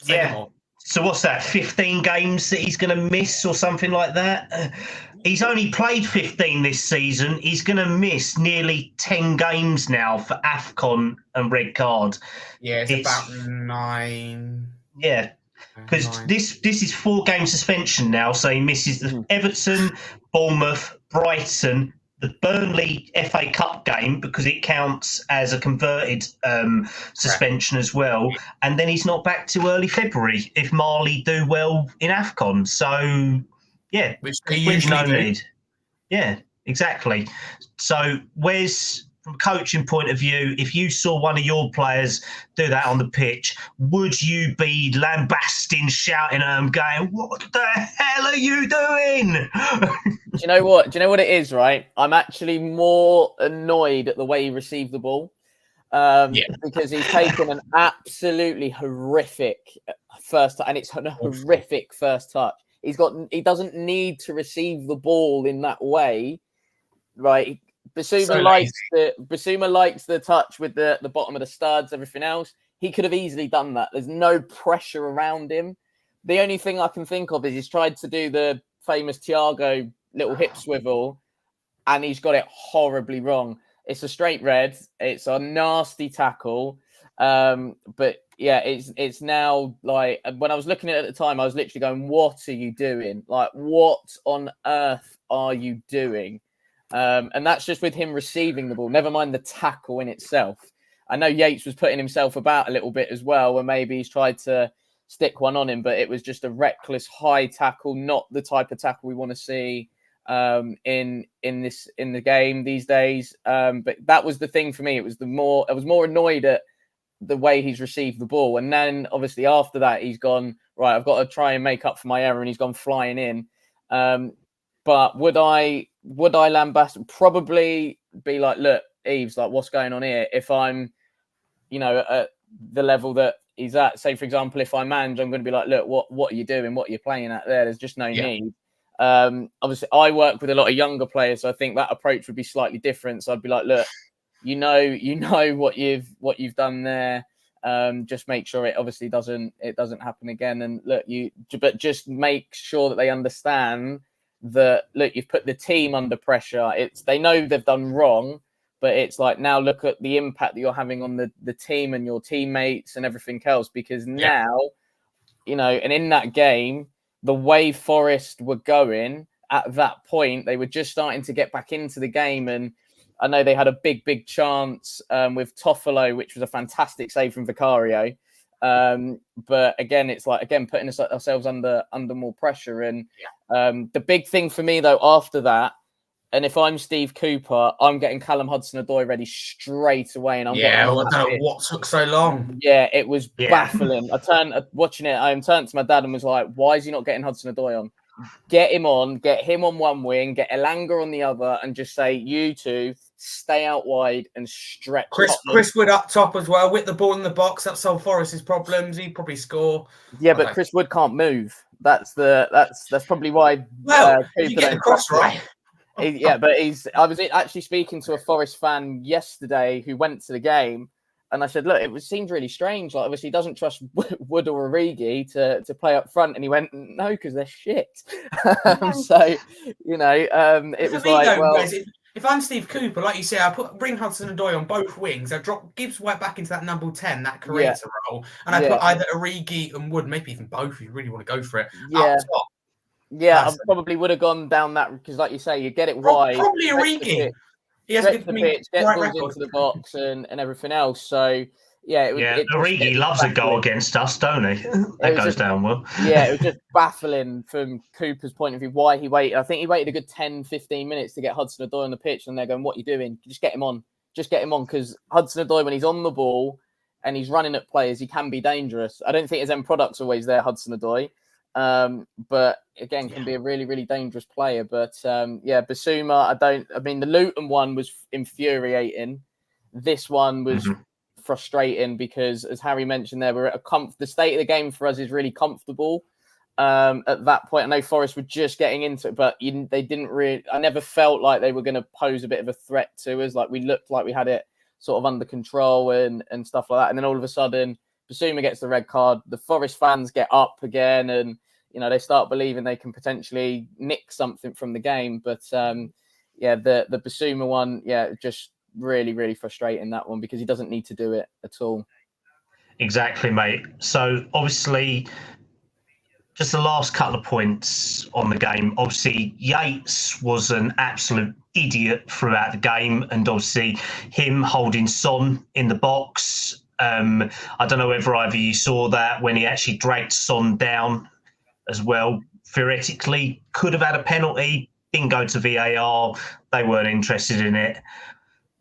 Speaker 3: Say no more.
Speaker 1: So what's that? 15 games that he's going to miss or something like that? He's only played 15 this season. He's going to miss nearly 10 games now for AFCON and red card.
Speaker 3: Yeah, it's about 9.
Speaker 1: Yeah, because this is 4-game suspension now. So he misses the Everton, Bournemouth, Brighton, the Burnley FA Cup game because it counts as a converted suspension as well. And then he's not back to early February if Mali do well in AFCON. So, yeah,
Speaker 3: which they usually
Speaker 1: no
Speaker 3: do.
Speaker 1: need. Yeah, exactly. So where's, from a coaching point of view, if you saw one of your players do that on the pitch, would you be lambasting, shouting at them, going, "What the hell are you doing?"
Speaker 2: Do you know what? Do you know what it is, right? I'm actually more annoyed at the way he received the ball. Because he's taken an absolutely horrific first touch, and it's a horrific first touch. He doesn't need to receive the ball in that way, right? Bissouma likes the touch with the bottom of the studs, everything else. He could have easily done that. There's no pressure around him. The only thing I can think of is he's tried to do the famous Thiago little hip swivel, and he's got it horribly wrong. It's a straight red. It's a nasty tackle. But yeah, it's now like, when I was looking at it at the time, I was literally going, "What are you doing? Like, what on earth are you doing?" And that's just with him receiving the ball. Never mind the tackle in itself. I know Yates was putting himself about a little bit as well, where maybe he's tried to stick one on him, but it was just a reckless high tackle, not the type of tackle we want to see in the game these days. But that was the thing for me. I was more annoyed at the way he's received the ball, and then obviously after that he's gone, right, I've got to try and make up for my error, and he's gone flying in. But would I lambast? Probably be like, "Look, Eves, like, what's going on here?" If I'm, at the level that he's at, say for example, if I'm Ange, I'm going to be like, "Look, what are you doing? What are you playing at there? There's just no need." Obviously I work with a lot of younger players, so I think that approach would be slightly different. So I'd be like, "Look, you know what you've done there. Just make sure it obviously doesn't happen again. And look, but just make sure that they understand that, look, you've put the team under pressure. They know they've done wrong, but it's like, now look at the impact that you're having on the team and your teammates and everything else, because now, and in that game, the way Forest were going at that point, they were just starting to get back into the game. And I know they had a big chance with Toffolo, which was a fantastic save from Vicario. But again, it's like, putting ourselves under more pressure. And the big thing for me, though, after that, and if I'm Steve Cooper, I'm getting Kallum Hudson-Odoi ready straight away. And I don't know
Speaker 3: what took so long.
Speaker 2: Yeah, it was baffling. I turned to my dad and was like, "Why is he not getting Hudson-Odoi on? Get him on, get him on one wing, get Elanga on the other, and just say, you two stay out wide and stretch."
Speaker 3: Chris Wood up top as well, with the ball in the box. That solved Forest's problems. He'd probably score.
Speaker 2: Yeah, but Chris Wood can't move. That's probably why.
Speaker 3: You get the cross right.
Speaker 2: But I was actually speaking to a Forest fan yesterday who went to the game, and I said, "Look, it seemed really strange. Like, obviously, he doesn't trust Wood or Origi to play up front." And he went, "No, because they're shit." So, it was like, well,
Speaker 3: if I'm Steve Cooper, like you say, bring Hudson-Odoi on both wings. I drop Gibbs White back into that number 10, that creator role, and I put either Origi and Wood, maybe even both, if you really want to go for it, up top.
Speaker 2: Yeah, I probably would have gone down that, because, like you say, you get it wide.
Speaker 3: Probably Origi.
Speaker 2: He has the pitch, get balls into the box and everything else. So,
Speaker 1: Origi loves a goal against us, don't he? That goes down well.
Speaker 2: Yeah, it was just baffling from Cooper's point of view why he waited. I think he waited a good 10-15 minutes to get Hudson-Odoi on the pitch, and they're going, "What are you doing? Just get him on. Just get him on," because Hudson-Odoi, when he's on the ball and he's running at players, he can be dangerous. I don't think his end product's always there, Hudson-Odoi. But again, can be a really, really dangerous player. But Bissouma, the Luton one was infuriating. This one was frustrating because, as Harry mentioned there, we're at the state of the game for us is really comfortable. at that point. I know Forest were just getting into it, but they didn't really. I never felt like they were going to pose a bit of a threat to us. Like we looked like we had it sort of under control and stuff like that. And then all of a sudden, Bissouma gets the red card. The Forest fans get up again, and they start believing they can potentially nick something from the game. But the Bissouma one, just really, really frustrating, that one, because he doesn't need to do it at all.
Speaker 1: Exactly, mate. So obviously, just the last couple of points on the game. Obviously, Yates was an absolute idiot throughout the game, and obviously him holding Son in the box. I don't know whether either you saw that when he actually dragged Son down as well. Theoretically, could have had a penalty. Didn't go to VAR. They weren't interested in it.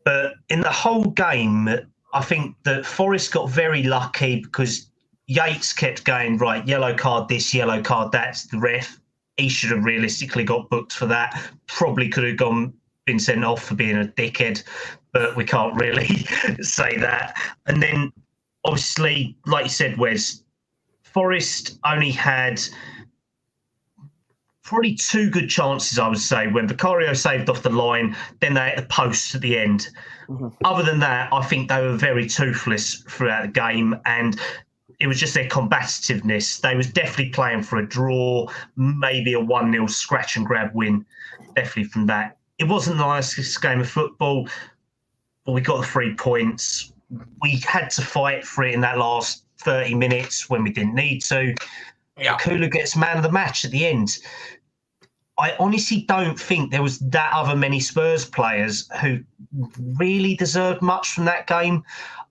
Speaker 1: But in the whole game, I think that Forest got very lucky because Yates kept going, right, yellow card this, yellow card that, the ref. He should have realistically got booked for that. Probably could have been sent off for being a dickhead, but we can't really say that. And then, obviously, like you said, Wes, Forest only had probably two good chances, I would say, when Vicario saved off the line, then they hit the post at the end. Mm-hmm. Other than that, I think they were very toothless throughout the game, and it was just their combativeness. They was definitely playing for a draw, maybe a 1-0 scratch and grab win, definitely from that. It wasn't the nicest game of football, but we got the 3 points. We had to fight for it in that last 30 minutes when we didn't need to. Yeah. Kulu gets man of the match at the end. I honestly don't think there was that other many Spurs players who really deserved much from that game.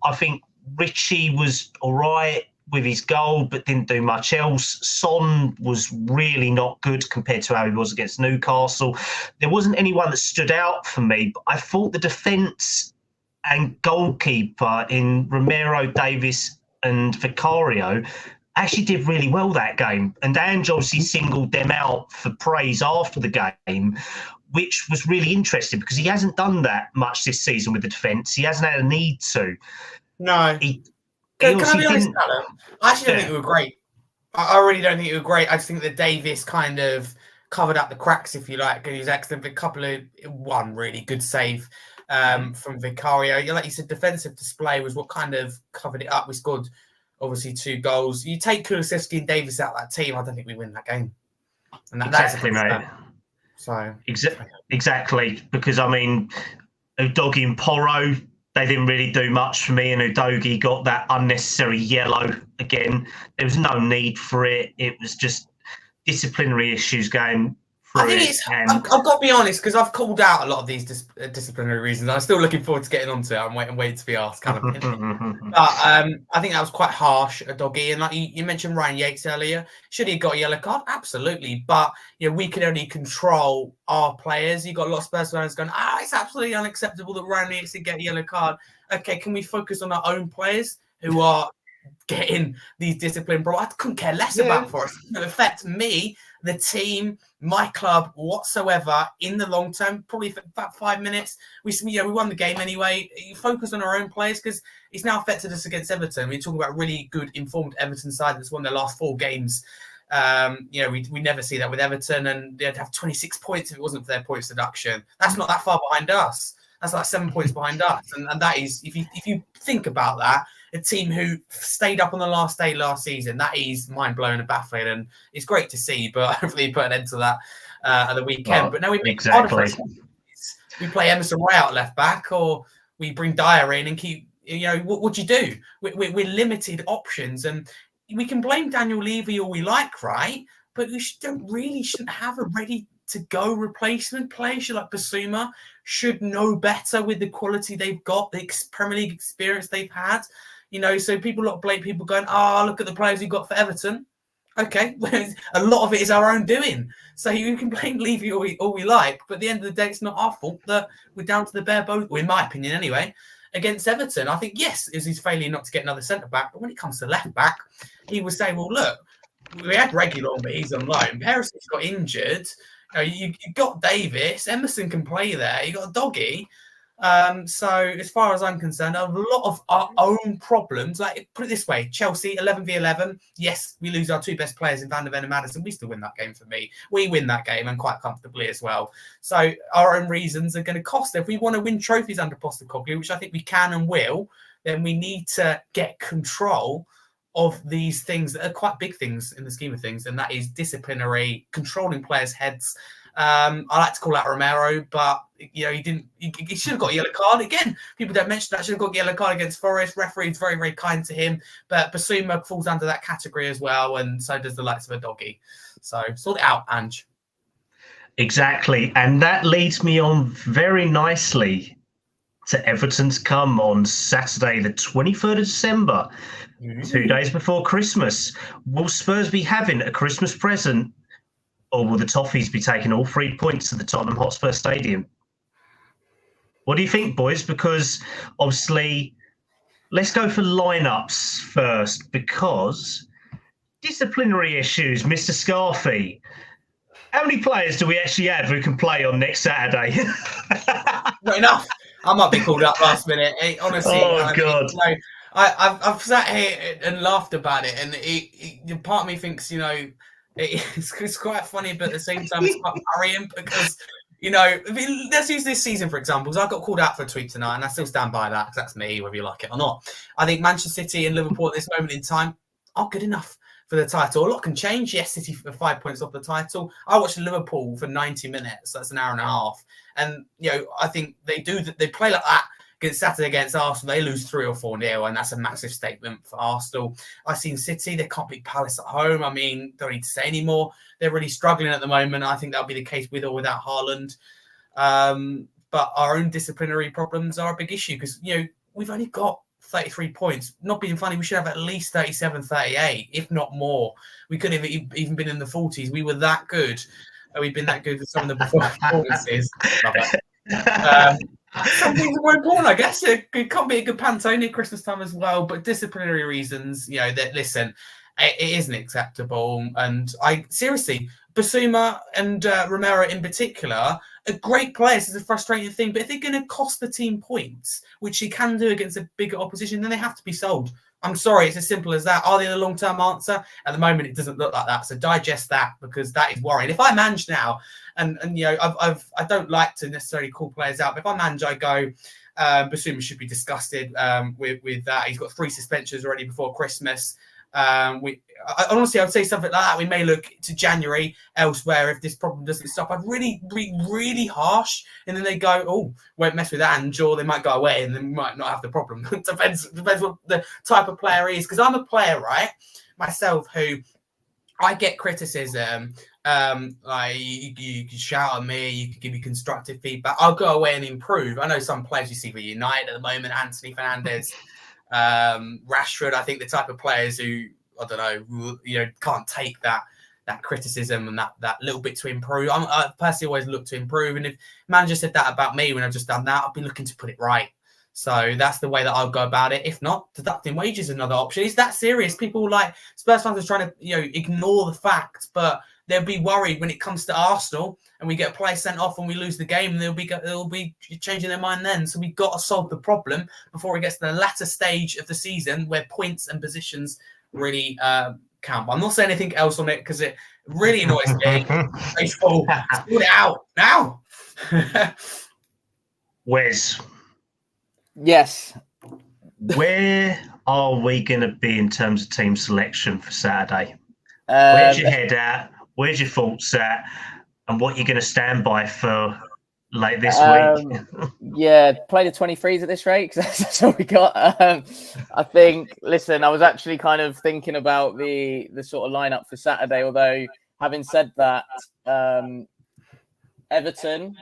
Speaker 1: I think Richie was all right with his goal, but didn't do much else. Son was really not good compared to how he was against Newcastle. There wasn't anyone that stood out for me, but I thought the defence and goalkeeper in Romero, Davis and Vicario actually did really well that game. And Ange obviously singled them out for praise after the game, which was really interesting because he hasn't done that much this season with the defence. He hasn't had a need to.
Speaker 3: No. Can I be honest, Kallum? I actually don't think it were great. I really don't think it were great. I just think that Davis kind of covered up the cracks, if you like, and he was excellent. A couple of one really good save from Vicario. Like you said, defensive display was what kind of covered it up. We scored obviously 2 goals. You take Kulusevski and Davis out of that team, I don't think we win that game. And
Speaker 1: exactly, mate.
Speaker 3: So
Speaker 1: exactly, because I mean, Udogie and Porro, they didn't really do much for me, and Udogie got that unnecessary yellow again. There was no need for it. It was just disciplinary issues going.
Speaker 3: I think I've got to be honest, because I've called out a lot of these disciplinary reasons. I'm still looking forward to getting onto it. I'm waiting to be asked, kind of. But I think that was quite harsh, Doggy. And like you mentioned Ryan Yates earlier, should he have got a yellow card? Absolutely. But we can only control our players. You got a lot of Spurs fans going, it's absolutely unacceptable that Ryan Yates did get a yellow card. Okay, can we focus on our own players who are getting these discipline, bro? I couldn't care less about Forest. It doesn't affect me, the team, my club whatsoever in the long term. Probably for about 5 minutes. We won the game anyway. You focus on our own players because it's now affected us against Everton. We're talking about really good informed Everton side that's won their last 4 games. We never see that with Everton, and they'd have 26 points if it wasn't for their points deduction. That's not that far behind us. That's like 7 points behind us, and that is, if you think about that, a team who stayed up on the last day last season, that is mind-blowing and baffling, and it's great to see, but hopefully put an end to that at the weekend. But now we make
Speaker 1: exactly.
Speaker 3: We play Emerson Roy out left back, or we bring Dyer in and keep, what do you do? We're limited options, and we can blame Daniel Levy all we like, right? But we shouldn't have a ready-to-go replacement player. Like Bissouma should know better with the quality they've got, the Premier League experience they've had. So people blame people going, look at the players you got for Everton. Okay, a lot of it is our own doing. So you can blame Levy all we like, but at the end of the day, it's not our fault that we're down to the bare bones, in my opinion anyway, against Everton. I think, yes, it was his failure not to get another centre-back, but when it comes to left-back, he was saying, well, look, we had Reguilon, but he's on loan. Perisic's got injured. You got Davis. Emerson can play there. You got a Doggy. So as far as I'm concerned, a lot of our own problems, like put it this way, Chelsea 11v11. Yes, we lose our two best players in Van der Ven and Maddison. We still win that game for me. We win that game and quite comfortably as well. So our own reasons are going to cost. If we want to win trophies under Postecoglou, which I think we can and will, then we need to get control of these things that are quite big things in the scheme of things, and that is disciplinary, controlling players' heads. I like to call out Romero, but he didn't. He should have got a yellow card again. People don't mention that. Should have got a yellow card against Forest. Referee is very, very kind to him, but Bissouma falls under that category as well, and so does the likes of a doggy. So sort it out, Ange.
Speaker 1: Exactly, and that leads me on very nicely to Everton's come on Saturday, the 23rd of December, 2 days before Christmas. Will Spurs be having a Christmas present? Or will the Toffees be taking all 3 points to the Tottenham Hotspur Stadium? What do you think, boys? Because obviously, let's go for lineups first, because disciplinary issues, Mr. Scarfy. How many players do we actually have who can play on next Saturday?
Speaker 3: Not enough. I might be called up last minute. Honestly,
Speaker 1: God.
Speaker 3: I've sat here and laughed about it, and part of me thinks, it's quite funny, but at the same time, it's quite worrying because, let's use this season, for example. I got called out for a tweet tonight, and I still stand by that because that's me, whether you like it or not. I think Manchester City and Liverpool at this moment in time are good enough for the title. A lot can change. Yes, City for 5 points off the title. I watched Liverpool for 90 minutes. That's an hour and a half. And, I think they play like that. Saturday against Arsenal, they lose 3 or 4-0, and that's a massive statement for Arsenal. I've seen City, they can't beat Palace at home. I mean, don't need to say anymore. They're really struggling at the moment. I think that'll be the case with or without Haaland. But our own disciplinary problems are a big issue because, we've only got 33 points. Not being funny, we should have at least 37, 38, if not more. We couldn't have even been in the 40s. We were that good. We've been that good for some of the performances. Love it. Some things are more important, I guess. It can't be a good Pantone at Christmas time as well, but disciplinary reasons, listen, it isn't acceptable. And seriously, Bissouma and Romero in particular are great players. It's a frustrating thing, but if they're going to cost the team points, which he can do against a bigger opposition, then they have to be sold. I'm sorry, it's as simple as that. Are they the long-term answer? At the moment, it doesn't look like that. So digest that, because that is worrying. If I'm Ange now, and I don't like to necessarily call players out, but if I'm Ange, I go, Bissouma should be disgusted with that. He's got 3 suspensions already before Christmas. Honestly, I would say something like that. We may look to January elsewhere if this problem doesn't stop. I'd really harsh, and then they go, "Oh, won't mess with Ange," or they might go away, and then we might not have the problem. depends what the type of player he is. Because I'm a player, right, myself, who I get criticism. Like you can shout at me, you can give me constructive feedback. I'll go away and improve. I know some players you see for United at the moment, Anthony Fernandez. Rashford, I think the type of players who, I don't know, can't take that criticism and that little bit to improve. I personally always look to improve. And if manager said that about me when I've just done that, I'll be looking to put it right. So that's the way that I'll go about it. If not, deducting wages is another option. It's that serious. People like Spurs fans are trying to, ignore the fact, but they'll be worried when it comes to Arsenal and we get a player sent off and we lose the game, and they'll be changing their mind then. So we've got to solve the problem before it gets to the latter stage of the season where points and positions really count. I'm not saying anything else on it because it really annoys me. Baseball, sort it out now.
Speaker 1: Wes.
Speaker 2: Yes.
Speaker 1: Where are we going to be in terms of team selection for Saturday? Where's your head at? Where's your thoughts at? And what you're going to stand by for late this week?
Speaker 2: Yeah, play the 23s at this rate because that's all we got. I think, listen, I was actually kind of thinking about the sort of lineup for Saturday, although having said that, Everton,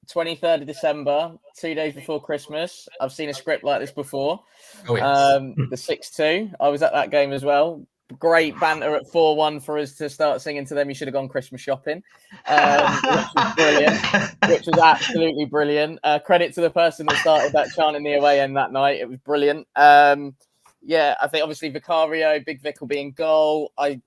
Speaker 2: 23rd of December, 2 days before Christmas. I've seen a script like this before.
Speaker 3: Oh, yes.
Speaker 2: The 6-2. I was at that game as well. Great banter at 4-1 for us to start singing to them. You should have gone Christmas shopping, which was brilliant. Which was absolutely brilliant. Credit to the person that started that chant in the away end that night. It was brilliant. Yeah, I think obviously Vicario, Big Vic will be in goal. I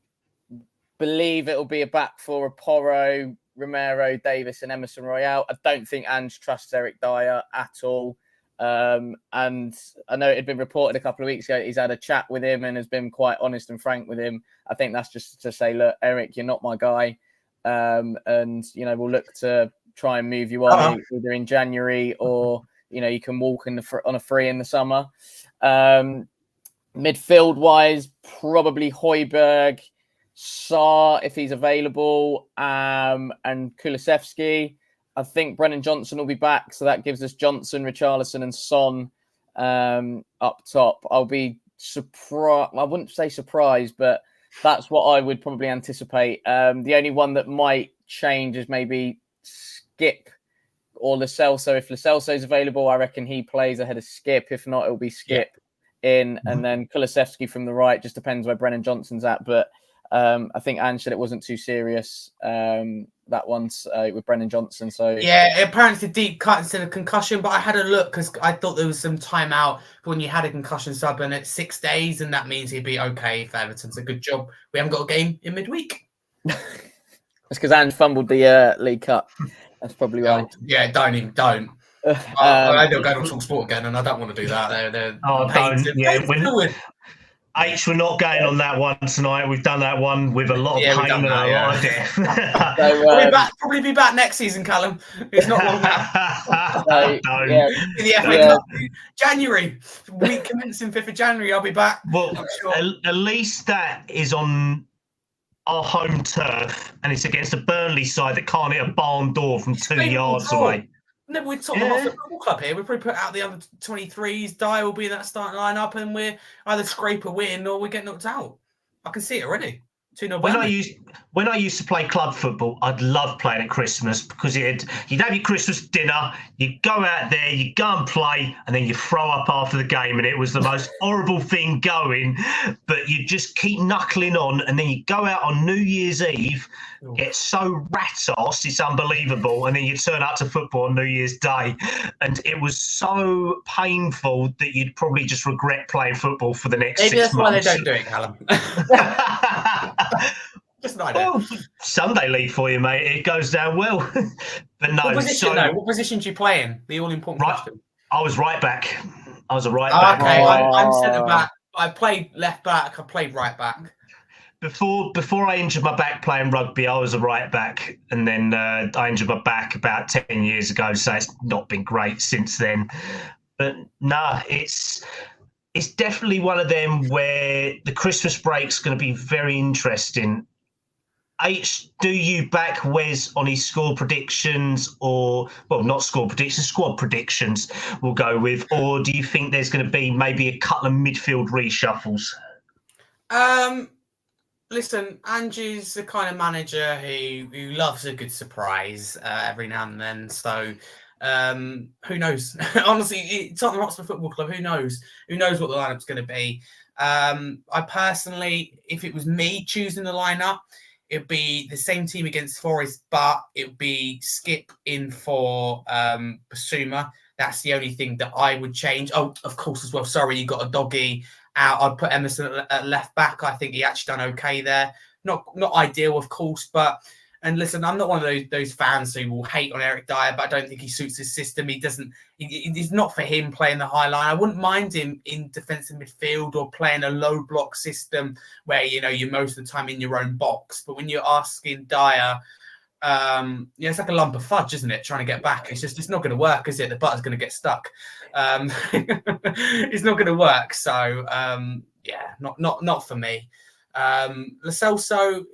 Speaker 2: believe it will be a back four of Porro, Romero, Davis, and Emerson Royale. I don't think Ange trusts Eric Dyer at all. And I know it had been reported a couple of weeks ago he's had a chat with him and has been quite honest and frank with him. I think that's just to say, look, Eric, you're not my guy. And, you know, we'll look to try and move you on either in January or, you know, you can walk on a free in the summer. Midfield-wise, probably Højbjerg, Sarr, if he's available, and Kulusevski. I think Brennan Johnson will be back, so that gives us Johnson, Richarlison, and Son up top. I'll be surprised. I wouldn't say surprised, but that's what I would probably anticipate. The only one that might change is maybe Skip or Lo Celso. If Lo Celso is available, I reckon he plays ahead of Skip. If not, it'll be Skip in, and then Kulusevski from the right. Just depends where Brennan Johnson's at, but I think Ange said it wasn't too serious. That one's with Brennan Johnson. So
Speaker 3: yeah, apparently deep cut instead of concussion. But I had a look because I thought there was some time out when you had a concussion sub and it's 6 days, and that means he'd be okay for Everton. So good job. We haven't got a game in midweek.
Speaker 2: That's because Ange fumbled the League Cup. That's probably why.
Speaker 3: Yeah, don't. I don't go to Talk Sport again, and I don't want to do that.
Speaker 1: Don't. Yeah, we're not going on that one tonight. We've done that one with a lot of pain and a lot of death.
Speaker 3: So, probably be back next season, Kallum. It's not long now. In the FA Cup, January, week commencing 5th of January, I'll be back.
Speaker 1: Well, sure. At least that is on our home turf, and it's against a Burnley side that can't hit a barn door from 2 yards away.
Speaker 3: No, we're Tottenham Hotspur Football Club here. We'll probably put out the under 23s. Dyer will be in that starting lineup, and we're either scrape a win or we get knocked out. I can see it already. 2-0.
Speaker 1: When I used to play club football, I'd love playing at Christmas because you'd have your Christmas dinner, you go out there, you go and play, and then you throw up after the game, and it was the most horrible thing going. But you just keep knuckling on, and then you go out on New Year's Eve, get so rat-ass, it's unbelievable, and then you turn up to football on New Year's Day, and it was so painful that you'd probably just regret playing football for the next 6 months.
Speaker 3: Maybe that's why they don't do it, Kallum. Just an idea.
Speaker 1: Well, Sunday league for you, mate. It goes down well. But no.
Speaker 3: What position do you play in? The all-important question.
Speaker 1: I was right back. I was a right back.
Speaker 3: Okay, I'm centre back. I played left back. I played right back.
Speaker 1: Before I injured my back playing rugby, I was a right back, and then I injured my back about 10 years ago. So it's not been great since then. But nah, it's definitely one of them where the Christmas break's going to be very interesting. Do you back Wes on his score predictions not score predictions, squad predictions we'll go with, or do you think there's going to be maybe a couple of midfield reshuffles?
Speaker 3: Listen, Angie's the kind of manager who loves a good surprise every now and then. So who knows? Honestly, Tottenham Hotspur Football Club, who knows? Who knows what the lineup's going to be? I personally, if it was me choosing the lineup, it'd be the same team against Forest, but it'd be Skip in for Bissouma. That's the only thing that I would change. Oh, of course, as well. Sorry, you got a doggy out. I'd put Emerson at left back. I think he actually done okay there. Not ideal, of course, but. And listen, I'm not one of those fans who will hate on Eric Dyer, but I don't think he suits his system. It's not for him playing the high line. I wouldn't mind him in defensive midfield or playing a low block system where, you're most of the time in your own box. But when you're asking Dyer, it's like a lump of fudge, isn't it? Trying to get back. It's not going to work, is it? The butter's going to get stuck. It's not going to work. So, not for me. Lo Celso,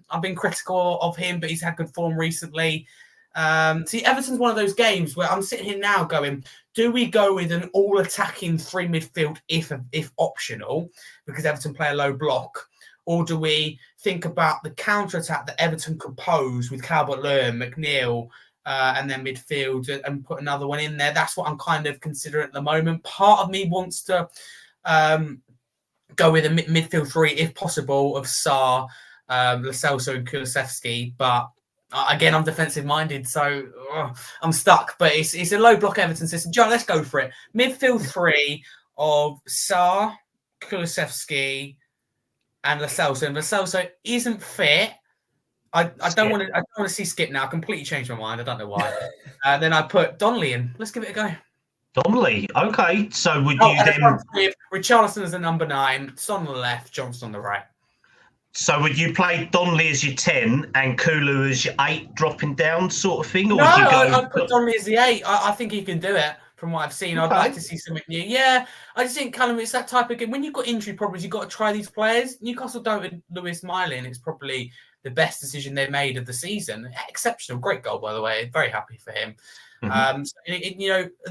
Speaker 3: I've been critical of him, but he's had good form recently. See, Everton's one of those games where I'm sitting here now going, do we go with an all-attacking 3 midfield if optional, because Everton play a low block, or do we think about the counter-attack that Everton could pose with Calvert-Lewin, McNeil, and then midfield and put another one in there? That's what I'm kind of considering at the moment. Part of me wants to go with a midfield 3, if possible, of Sarr, Lo Celso and Kulusevski, but again, I'm defensive-minded, so I'm stuck. But it's a low-block Everton system. John, let's go for it. Midfield 3 of Sarr, Kulusevski, and Lo Celso. And Lo Celso isn't fit. I don't want to see Skip now. I completely changed my mind. I don't know why. Then I put Donnelly in. Let's give it a go.
Speaker 1: Donnelly. Okay. So would you then?
Speaker 3: Richarlison as the number 9, Son on the left, Johnson on the right.
Speaker 1: So would you play Donnelly as your 10 and Kulu as your 8, dropping down sort of thing, or
Speaker 3: No,
Speaker 1: would you go?
Speaker 3: I'd put Donnelly as the 8. I think he can do it. From what I've seen, I'd like to see something new. Yeah, I just think, Kallum, it's that type of game. When you've got injury problems, you've got to try these players. Newcastle don't with Lewis Miley, it's probably the best decision they made of the season. Exceptional, great goal, by the way. Very happy for him.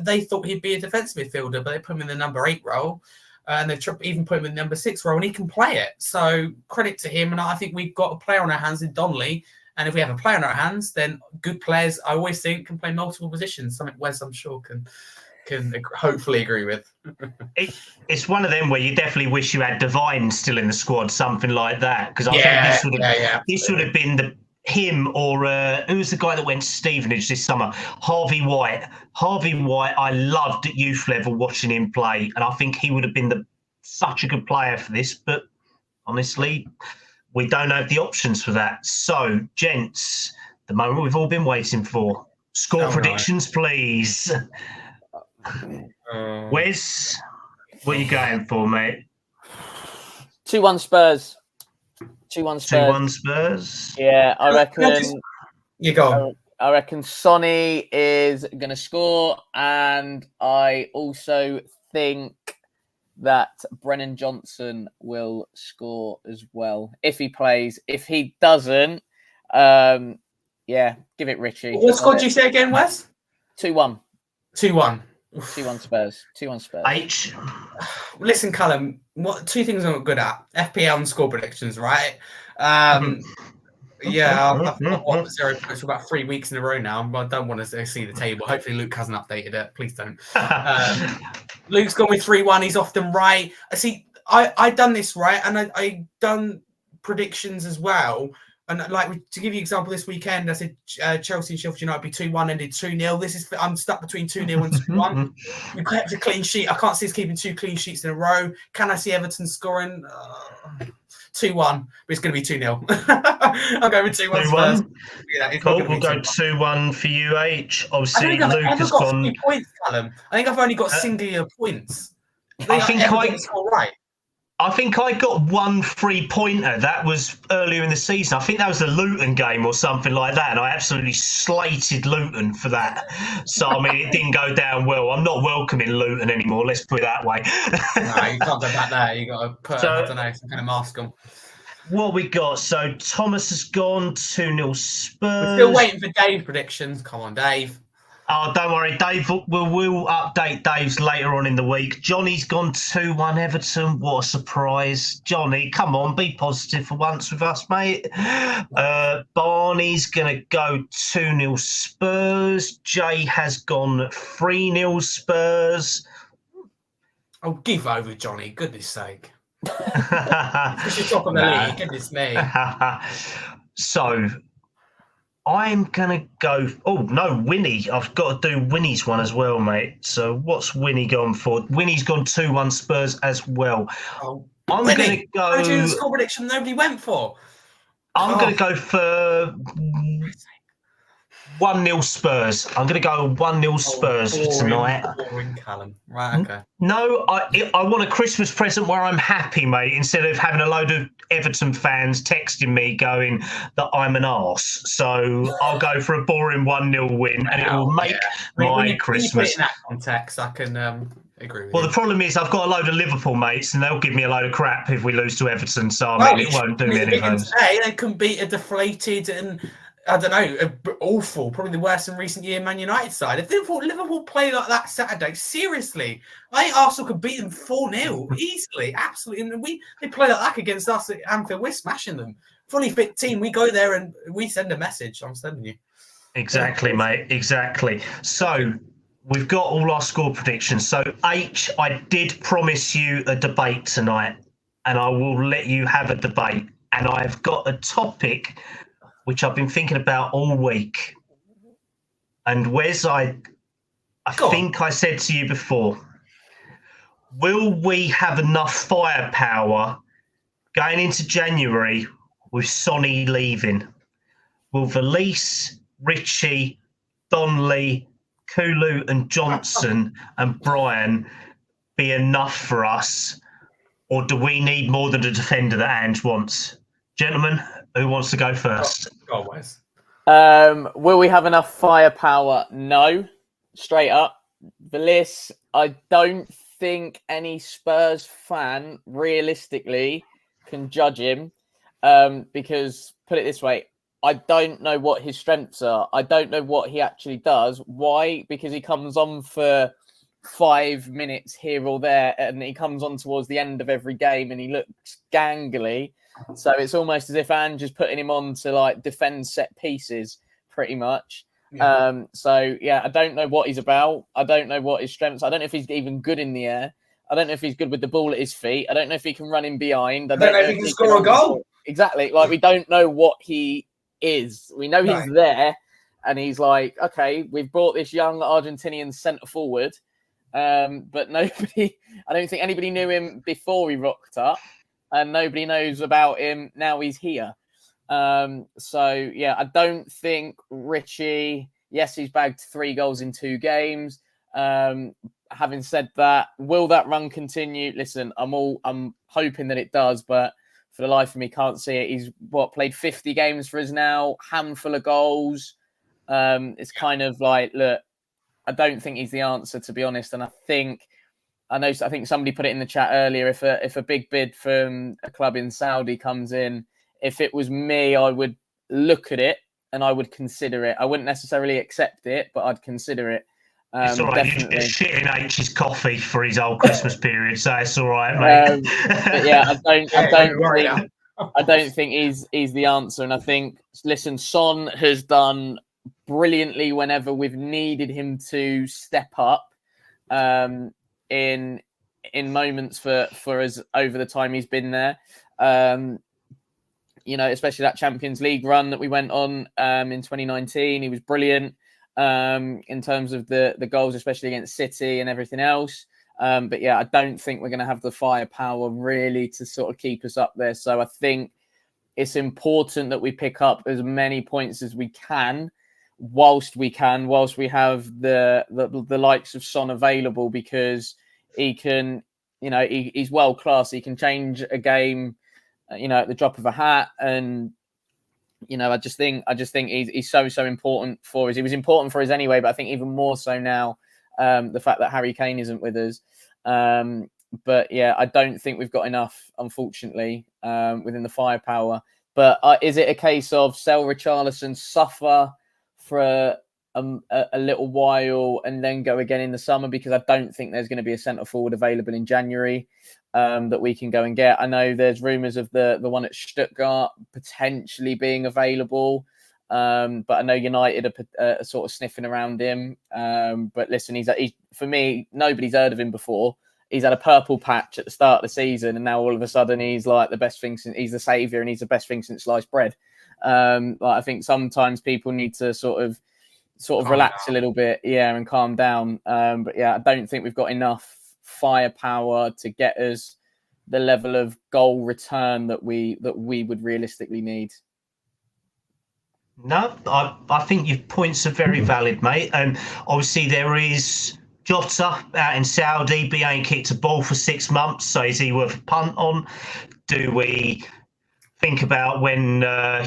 Speaker 3: They thought he'd be a defensive midfielder, but they put him in the number 8 role. And they've even put him in the number 6 role, and he can play it. So credit to him. And I think we've got a player on our hands in Donnelly. And if we have a player on our hands, then good players, I always think, can play multiple positions. Something Wes, I'm sure, can hopefully agree with.
Speaker 1: It's one of them where you definitely wish you had Devine still in the squad, something like that. Because I think this would have been him or who's the guy that went to Stevenage this summer? Harvey White. Harvey White, I loved at youth level watching him play, and I think he would have been such a good player for this. But honestly, we don't have the options for that. So, gents, the moment we've all been waiting for. Score predictions, please. Wes, what are you going for, mate?
Speaker 2: 2-1 Spurs. 2-1 Spurs.
Speaker 1: 2-1 Spurs.
Speaker 2: Yeah, I reckon.
Speaker 3: You go.
Speaker 2: I reckon Sonny is going to score, and I also think that Brennan Johnson will score as well if he plays. If he doesn't, give it Richie.
Speaker 3: What score do you say again, Wes?
Speaker 2: 2-1.
Speaker 3: 2-1.
Speaker 2: 2-1 Spurs. 2-1 Spurs.
Speaker 1: H.
Speaker 3: Listen, Kallum, two things I'm good at. FPL and score predictions, right? I've got 0 points for about 3 weeks in a row now. I don't want to see the table. Hopefully Luke hasn't updated it. Please don't. Luke's gone with 3-1. He's often right. I done this right, and I done predictions as well. And to give you an example, this weekend I said Chelsea and Sheffield United be 2-1, ended 2-0. I'm stuck between 2-0 and 2-1. We kept a clean sheet. I can't see us keeping 2 clean sheets in a row. Can I see Everton scoring 2-1? But it's going to be 2-0. I'll go with 2-1.
Speaker 1: 2-1. Yeah, cool. We'll go 2-1 for you, H. Obviously, Luke has gone.
Speaker 3: 3 points, Kallum. I think I've only got singular points.
Speaker 1: I think I got 1 3-pointer. That was earlier in the season. I think that was the Luton game or something like that, and I absolutely slated Luton for that. So, I mean, it didn't go down well. I'm not welcoming Luton anymore, let's put it that way.
Speaker 3: No, you can't go back there. You got to put, some kind of mask on.
Speaker 1: What we got? So, Thomas has gone 2-0 Spurs.
Speaker 3: We're still waiting for Dave's predictions. Come on, Dave.
Speaker 1: Oh, don't worry, Dave. We'll update Dave's later on in the week. Johnny's gone 2-1 Everton. What a surprise. Johnny, come on, be positive for once with us, mate. Barney's going to go 2-0 Spurs. Jay has gone 3-0 Spurs.
Speaker 3: Oh, give over, Johnny. Goodness sake. This is top of the league. Goodness me.
Speaker 1: So, I'm going to go... Oh, no, Winnie. I've got to do Winnie's one as well, mate. So what's Winnie gone for? Winnie's gone 2-1 Spurs as well.
Speaker 3: Oh,
Speaker 1: I'm going to go...
Speaker 3: the score prediction nobody went for.
Speaker 1: I'm going to go for 1-0 Spurs. I'm going to go 1-0 Spurs for tonight.
Speaker 3: Boring, Kallum. Right, okay.
Speaker 1: No, I want a Christmas present where I'm happy, mate, instead of having a load of Everton fans texting me going that I'm an arse. So I'll go for a boring 1-0 win, and it will make my Christmas.
Speaker 3: When you put it in that context, I can agree with you.
Speaker 1: Well, the problem is I've got a load of Liverpool mates, and they'll give me a load of crap if we lose to Everton. So I mean, it won't do me any favours.
Speaker 3: They can beat a deflated and I don't know, awful, probably the worst in recent year Man United side. If Liverpool play like that Saturday, seriously, I think Arsenal could beat them 4-0 easily, absolutely. And they play like that against us at Anfield, we're smashing them. Fully fit team, we go there and we send a message. I'm sending you.
Speaker 1: Exactly, mate, exactly. So we've got all our score predictions. So H, I did promise you a debate tonight, and I will let you have a debate. And I've got a topic which I've been thinking about all week. And Wes, I think I said to you before, will we have enough firepower going into January with Sonny leaving? will Valise, Ritchie, Donnelly, Kulu and Johnson and Brian be enough for us? Or do we need more than a defender that Ange wants? Gentlemen, who wants to go first?
Speaker 3: Go on, Wes.
Speaker 2: Will we have enough firepower? No. Straight up. Valise, I don't think any Spurs fan realistically can judge him. Because, put it this way, I don't know what his strengths are. I don't know what he actually does. Why? Because he comes on for 5 minutes here or there, and he comes on towards the end of every game and he looks gangly. So it's almost as if Ange is putting him on to like defend set pieces pretty much. Yeah. I don't know what he's about. I don't know what his strengths. I don't know if he's even good in the air. I don't know if he's good with the ball at his feet. I don't know if he can run in behind.
Speaker 3: I don't know if he can score a goal.
Speaker 2: Exactly. Like, we don't know what he is. We know he's there, and he's like, okay, we've brought this young Argentinian centre forward. But nobody, I don't think anybody knew him before he rocked up, and nobody knows about him now he's here. I don't think Ritchie, yes, he's bagged 3 goals in 2 games. Having said that, will that run continue? Listen, I'm hoping that it does, but for the life of me, can't see it. He's played 50 games for us now, handful of goals. It's kind of like, look, I don't think he's the answer, to be honest. And I think somebody put it in the chat earlier. If a big bid from a club in Saudi comes in, if it was me, I would look at it and I would consider it. I wouldn't necessarily accept it, but I'd consider it.
Speaker 1: It's all right. You're just shitting H's coffee for his old Christmas period, so it's all right, mate.
Speaker 2: But yeah, I don't think he's the answer. And I think, listen, Son has done brilliantly whenever we've needed him to step up in moments for us over the time he's been there. Especially that Champions League run that we went on in 2019, he was brilliant in terms of the goals, especially against City and everything else. But yeah, I don't think we're going to have the firepower really to sort of keep us up there. So I think it's important that we pick up as many points as we can whilst we have the likes of Son available, because he can, he's world class. He can change a game, at the drop of a hat. And, I just think he's so important for us. He was important for us anyway, but I think even more so now, the fact that Harry Kane isn't with us. But yeah, I don't think we've got enough, unfortunately, within the firepower. But is it a case of sell Richarlison, suffer for a little while, and then go again in the summer? Because I don't think there's going to be a centre forward available in January that we can go and get. I know there's rumours of the one at Stuttgart potentially being available, but I know United are sort of sniffing around him. But listen, he's for me, nobody's heard of him before. He's had a purple patch at the start of the season, and now all of a sudden he's like the best thing since he's the saviour, and he's the best thing since sliced bread. I think sometimes people need to sort of relax a little bit, and calm down. But yeah, I don't think we've got enough firepower to get us the level of goal return that we would realistically need.
Speaker 1: No, I think your points are very valid, mate. And obviously there is Jota out in Saudi. He ain't kicked a ball for 6 months, so is he worth a punt on? Do we think about when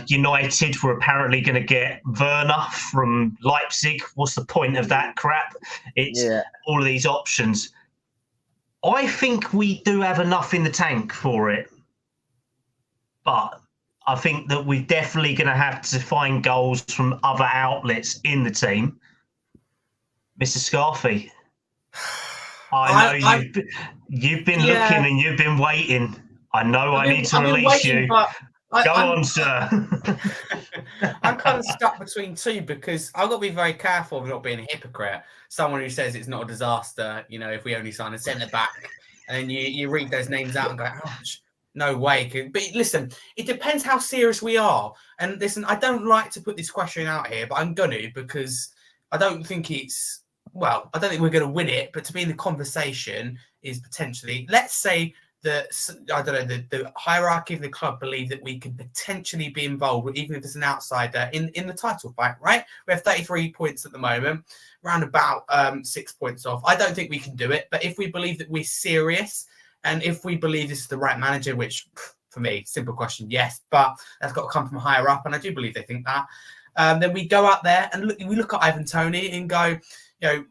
Speaker 1: United were apparently going to get Werner from Leipzig? What's the point of that crap? It's all of these options. I think we do have enough in the tank for it, but I think that we're definitely going to have to find goals from other outlets in the team. Mr. Scarfy, I know you've been looking and you've been waiting. I know I need to release you. Go on, sir.
Speaker 3: I'm kind of stuck between two, because I've got to be very careful of not being a hypocrite. Someone who says it's not a disaster, if we only sign a centre back, and then you read those names out and go, oh, no way. But listen, it depends how serious we are. And listen, I don't like to put this question out here, but I'm going to, because I don't think I don't think we're going to win it, but to be in the conversation is potentially, let's say I don't know, the hierarchy of the club believe that we can potentially be involved, even if it's an outsider, in the title fight, right? We have 33 points at the moment, around about 6 points off. I don't think we can do it, but if we believe that we're serious, and if we believe this is the right manager, which for me, simple question, yes, but that's got to come from higher up, and I do believe they think that, then we go out there and we look at Ivan Toney and go,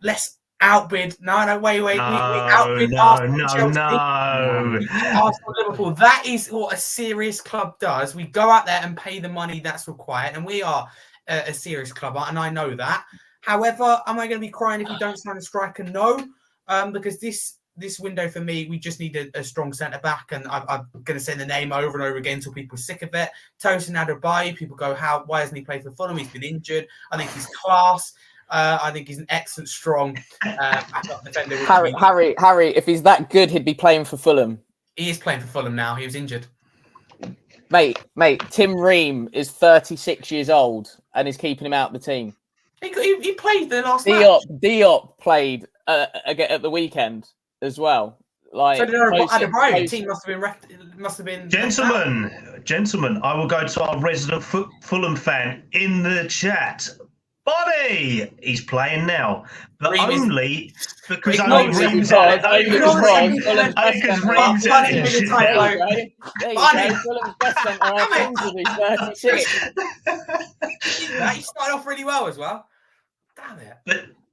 Speaker 3: let's outbid. No, wait. We outbid Arsenal, Chelsea, Arsenal, Liverpool. That is what a serious club does. We go out there and pay the money that's required, and we are a serious club, and I know that. However, am I going to be crying if we don't sign a striker? No, because this window for me, we just need a strong centre back, and I'm going to say the name over and over again until people are sick of it. Tosin Adebayo. People go, why hasn't he played for Fulham? He's been injured. I think he's class. I think he's an excellent, strong backup defender.
Speaker 2: Harry, if he's that good, he'd be playing for Fulham.
Speaker 3: He is playing for Fulham now. He was injured.
Speaker 2: Mate, Tim Ream is 36 years old and is keeping him out of the team.
Speaker 3: He played the last match.
Speaker 2: Diop played again at the weekend as well. Like,
Speaker 3: so Adebayo, the team must have been.
Speaker 1: Gentlemen, I will go to our resident Fulham fan in the chat. Bobby, he's playing now, but
Speaker 3: Ream
Speaker 1: only because
Speaker 2: Ream's
Speaker 1: out.
Speaker 2: There you go. Fulham's best centre half injury 36.
Speaker 3: He started off really well as well. Damn it!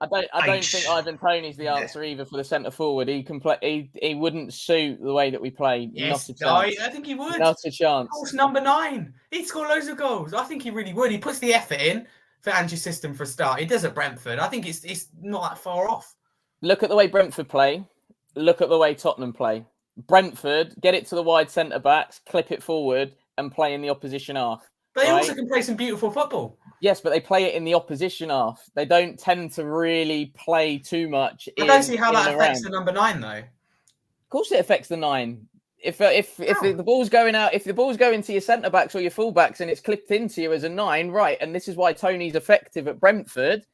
Speaker 2: But I don't think Ivan Toney's the answer either for the centre forward. He can play. He wouldn't suit the way that we play.
Speaker 3: Yes,
Speaker 2: not a chance.
Speaker 3: I think he would.
Speaker 2: Not a chance.
Speaker 3: Of course, number 9. He'd score loads of goals. I think he really would. He puts the effort in for Angie's system for a start. He does at Brentford. I think it's not that far off.
Speaker 2: Look at the way Brentford play. Look at the way Tottenham play. Brentford, get it to the wide centre-backs, clip it forward, and play in the opposition half.
Speaker 3: But they also can play some beautiful football.
Speaker 2: Yes, but they play it in the opposition half. They don't tend to really play too much.
Speaker 3: I don't see how that affects the number 9, though. Of
Speaker 2: course it affects the 9. If the ball's going out, if the ball's going to your centre backs or your full backs and it's clipped into you as a 9, right? And this is why Tony's effective at Brentford,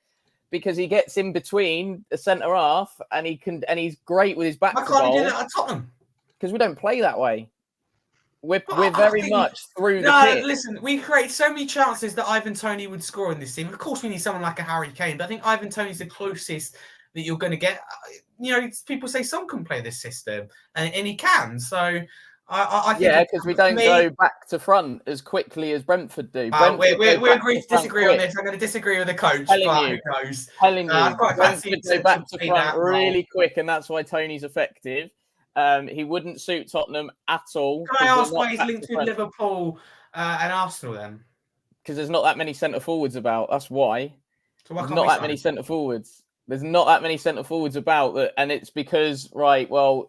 Speaker 2: because he gets in between the centre half and he's great with his back.
Speaker 3: Why can't he do that at Tottenham?
Speaker 2: Because we don't play that way. We're very much through the pitch.
Speaker 3: Listen, we create so many chances that Ivan Toney would score in this team. Of course, we need someone like a Harry Kane, but I think Ivan Toney's the closest that you're going to get. People say Son can play this system, and he can. So I think
Speaker 2: because we don't go back to front as quickly as Brentford do.
Speaker 3: We agree to disagree on this. I'm going to disagree with the coach.
Speaker 2: Telling you, Brentford go back to front really quick, and that's why Tony's effective. He wouldn't suit Tottenham at all.
Speaker 3: Can I ask why he's linked with Liverpool and Arsenal then?
Speaker 2: Because there's not that many centre forwards about. That's why.
Speaker 3: So why
Speaker 2: there's not that many centre forwards. There's not that many centre forwards about that, and it's because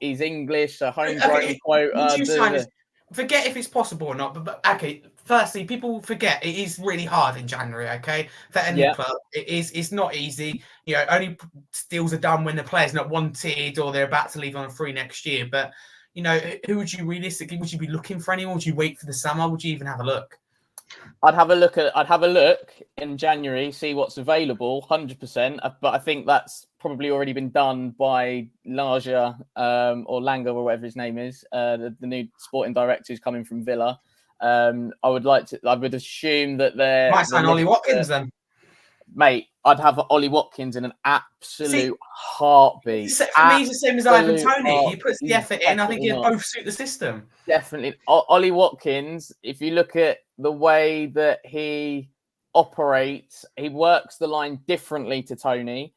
Speaker 2: he's English, a homegrown quota.
Speaker 3: Forget if it's possible or not, but okay. Firstly, people forget it is really hard in January. Okay, for any club, it's not easy. Only deals are done when the player's not wanted or they're about to leave on a free next year. But who would you realistically? Would you be looking for anyone? Would you wait for the summer? Would you even have a look?
Speaker 2: I'd have a look in January, see what's available, 100%. But I think that's probably already been done by Laja or Langer or whatever his name is, the new sporting director who's coming from Villa. I would assume that they're
Speaker 3: might sign Ollie Watkins then.
Speaker 2: Mate, I'd have Ollie Watkins in an absolute heartbeat.
Speaker 3: For me, he's the same as Ivan Toney. He puts the effort in. I think he'd both suit the system.
Speaker 2: Definitely. Ollie Watkins, if you look at the way that he operates, he works the line differently to Toney.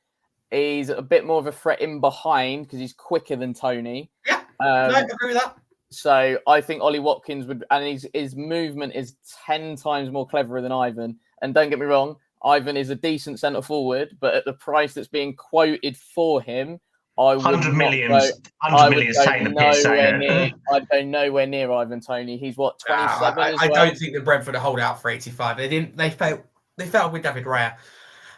Speaker 2: He's a bit more of a threat in behind because he's quicker than Toney.
Speaker 3: Yeah, I agree with that.
Speaker 2: So I think Ollie Watkins would, and his movement is 10 times more cleverer than Ivan. And don't get me wrong, Ivan is a decent centre forward, but at the price that's being quoted for him, I would
Speaker 1: 100 million taking the piss.
Speaker 2: I'd go nowhere near Ivan Toney. He's 27.
Speaker 3: I don't think that Brentford hold out for 85. They failed with David Raya.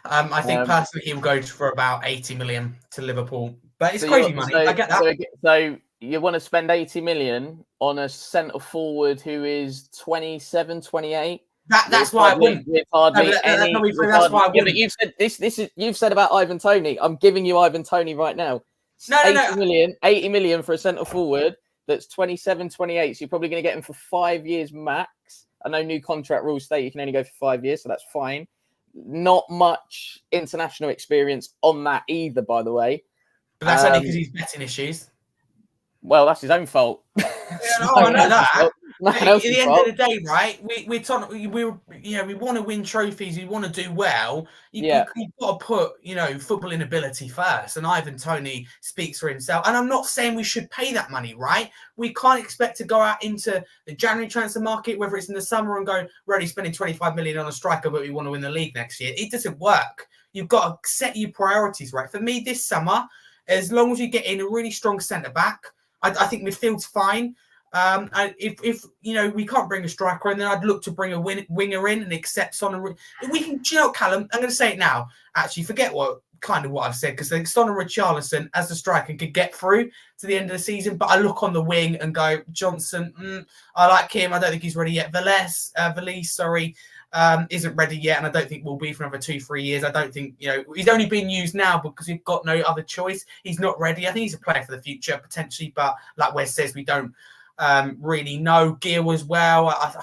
Speaker 3: I think personally he'll go for about 80 million to Liverpool, but it's crazy money. I get that.
Speaker 2: So you want to spend 80 million on a centre forward who is 27, 28?
Speaker 3: That's why I wouldn't. That's why I wouldn't.
Speaker 2: You've said this is you've said about Ivan Toney. I'm giving you Ivan Toney right now. 80 million for a centre forward that's 27, 28. So you're probably going to get him for 5 years max. I know new contract rules state you can only go for 5 years, so that's fine. Not much international experience on that either, by the way.
Speaker 3: But that's only because he's betting issues.
Speaker 2: Well, that's his own fault.
Speaker 3: Yeah, I know that. At the end of the day, right? We want to win trophies. We want to do well. You've got to put, footballing ability first. And Ivan Toney speaks for himself. And I'm not saying we should pay that money, right? We can't expect to go out into the January transfer market, whether it's in the summer, and go, we're only spending 25 million on a striker, but we want to win the league next year. It doesn't work. You've got to set your priorities right. For me, this summer, as long as you get in a really strong centre back, I think midfield's fine. If we can't bring a striker in, then I'd look to bring a winger in and accept Son. We can, Callum, I'm going to say it now. Actually, forget what I've said, because I think Son and Richarlison as the striker could get through to the end of the season. But I look on the wing and go, Johnson, I like him. I don't think he's ready yet. Valise, isn't ready yet, and I don't think will be for another 2-3 years. I don't think, he's only being used now because we've got no other choice. He's not ready. I think he's a player for the future, potentially, but like Wes says, we don't really know. Gear as well. I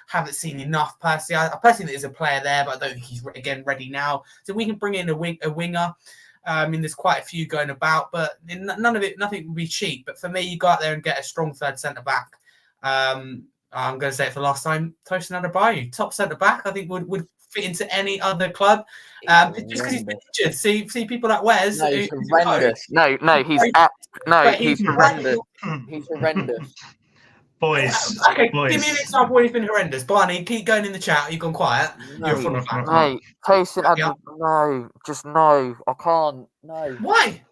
Speaker 3: haven't seen enough personally. I personally think there's a player there, but I don't think he's again ready now. So we can bring in a winger. There's quite a few going about, but nothing will be cheap. But for me, you go out there and get a strong third centre back. I'm going to say it for the last time. Tosin Adebayo, top centre back, I think would fit into any other club. Just because he's been injured. See people like Wes.
Speaker 2: No, he's horrendous. He's horrendous. He's horrendous.
Speaker 1: Boys.
Speaker 3: Okay, give me an example where he's been horrendous. Barney, keep going in the chat. You've gone quiet. You're full of fun.
Speaker 2: No, Tosin no. I can't. No.
Speaker 3: Why?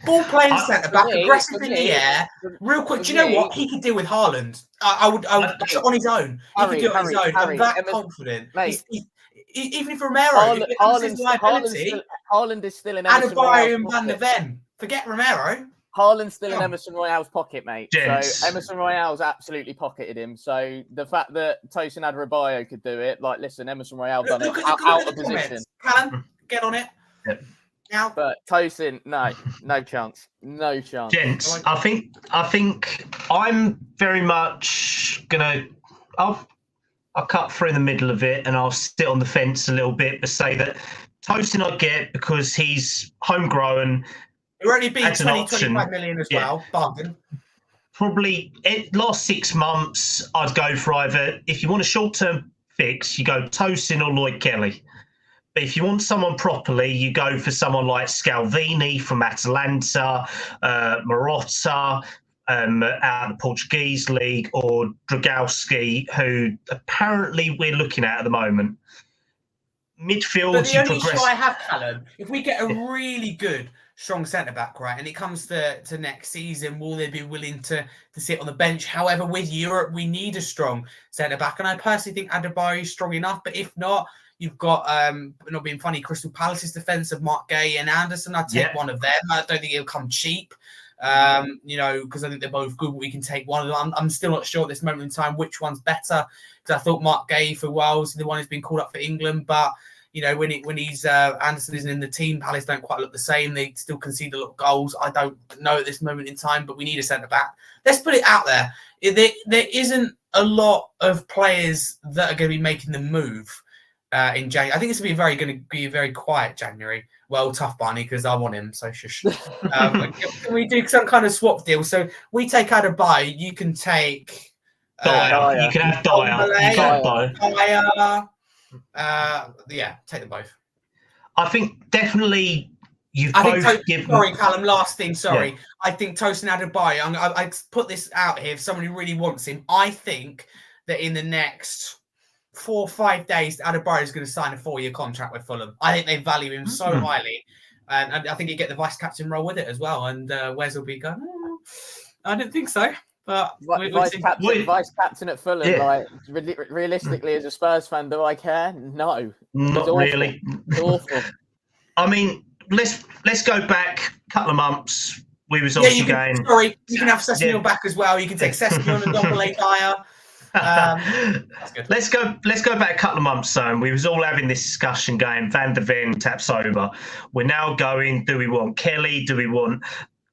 Speaker 3: Ball playing centre back, aggressive in the air, real quick. Do you know what? He could deal with Haaland. I would on his own. He could do it on his own. I'm that confident. Even if Romero,
Speaker 2: Haaland is still in Emerson
Speaker 3: Adebayo and Van de Ven. Forget Romero.
Speaker 2: Haaland's still in Emerson Royale's pocket, mate. Yes. So Emerson Royale's absolutely pocketed him. So the fact that Tosin Adebayo could do it, Emerson Royale done it out of position.
Speaker 3: Callum, get on it. Yep. Now.
Speaker 2: But Tosin, no chance.
Speaker 1: Gents, I think I'm very much I'll cut through the middle of it and I'll sit on the fence a little bit, but say that Tosin I get because he's homegrown.
Speaker 3: You're only being 25 million as well, bargain.
Speaker 1: Probably last 6 months, I'd go for either, if you want a short-term fix, you go Tosin or Lloyd Kelly. But if you want someone properly, you go for someone like Scalvini from Atalanta, Marotta out of the Portuguese league, or Dragowski, who apparently we're looking at the moment. Midfield,
Speaker 3: but the only issue I have, Kallum, if we get a really good, strong centre-back, right, and it comes to next season, will they be willing to sit on the bench? However, with Europe, we need a strong centre-back, and I personally think Adebayo is strong enough, but if not, you've got, not being funny, Crystal Palace's defence of Mark Gay and Anderson. I'd take one of them. I don't think it'll come cheap, because I think they're both good, but we can take one of them. I'm still not sure at this moment in time which one's better, because I thought Mark Gay for a while was the one who's been called up for England, but when he's Anderson isn't in the team, Palace don't quite look the same. They still concede a lot of goals. I don't know at this moment in time, but we need a centre-back. Let's put it out there. There isn't a lot of players that are going to be making the move in January. I think it's going to be a very quiet January. Well, tough, Barney, because I want him, so shush. Can we do some kind of swap deal? So we take Adebayo, you can take...
Speaker 1: Dyer. You can have Dyer.
Speaker 3: Take them both.
Speaker 1: I think definitely
Speaker 3: Sorry, Callum, last thing, sorry. Yeah. I think Tosin Adebayo, I put this out here, if someone who really wants him, I think that in the next 4 or 5 days, Adebayo is going to sign a 4-year contract with Fulham. I think they value him so highly. And I think you get the vice-captain role with it as well. And Wes will be going, I didn't think so. But
Speaker 2: vice captain at Fulham, realistically, as a Spurs fan, do I care? No,
Speaker 1: not really.
Speaker 2: It's awful.
Speaker 1: I mean, let's go back a couple of months. We was obviously going.
Speaker 3: Sorry, you can have Sessignon back as well. You can take Sessignon and Dombele Dyer. That's good.
Speaker 1: Let's go back a couple of months. So we was all having this discussion going. Van de Ven, Tapsoba. We're now going. Do we want Kelly? Do we want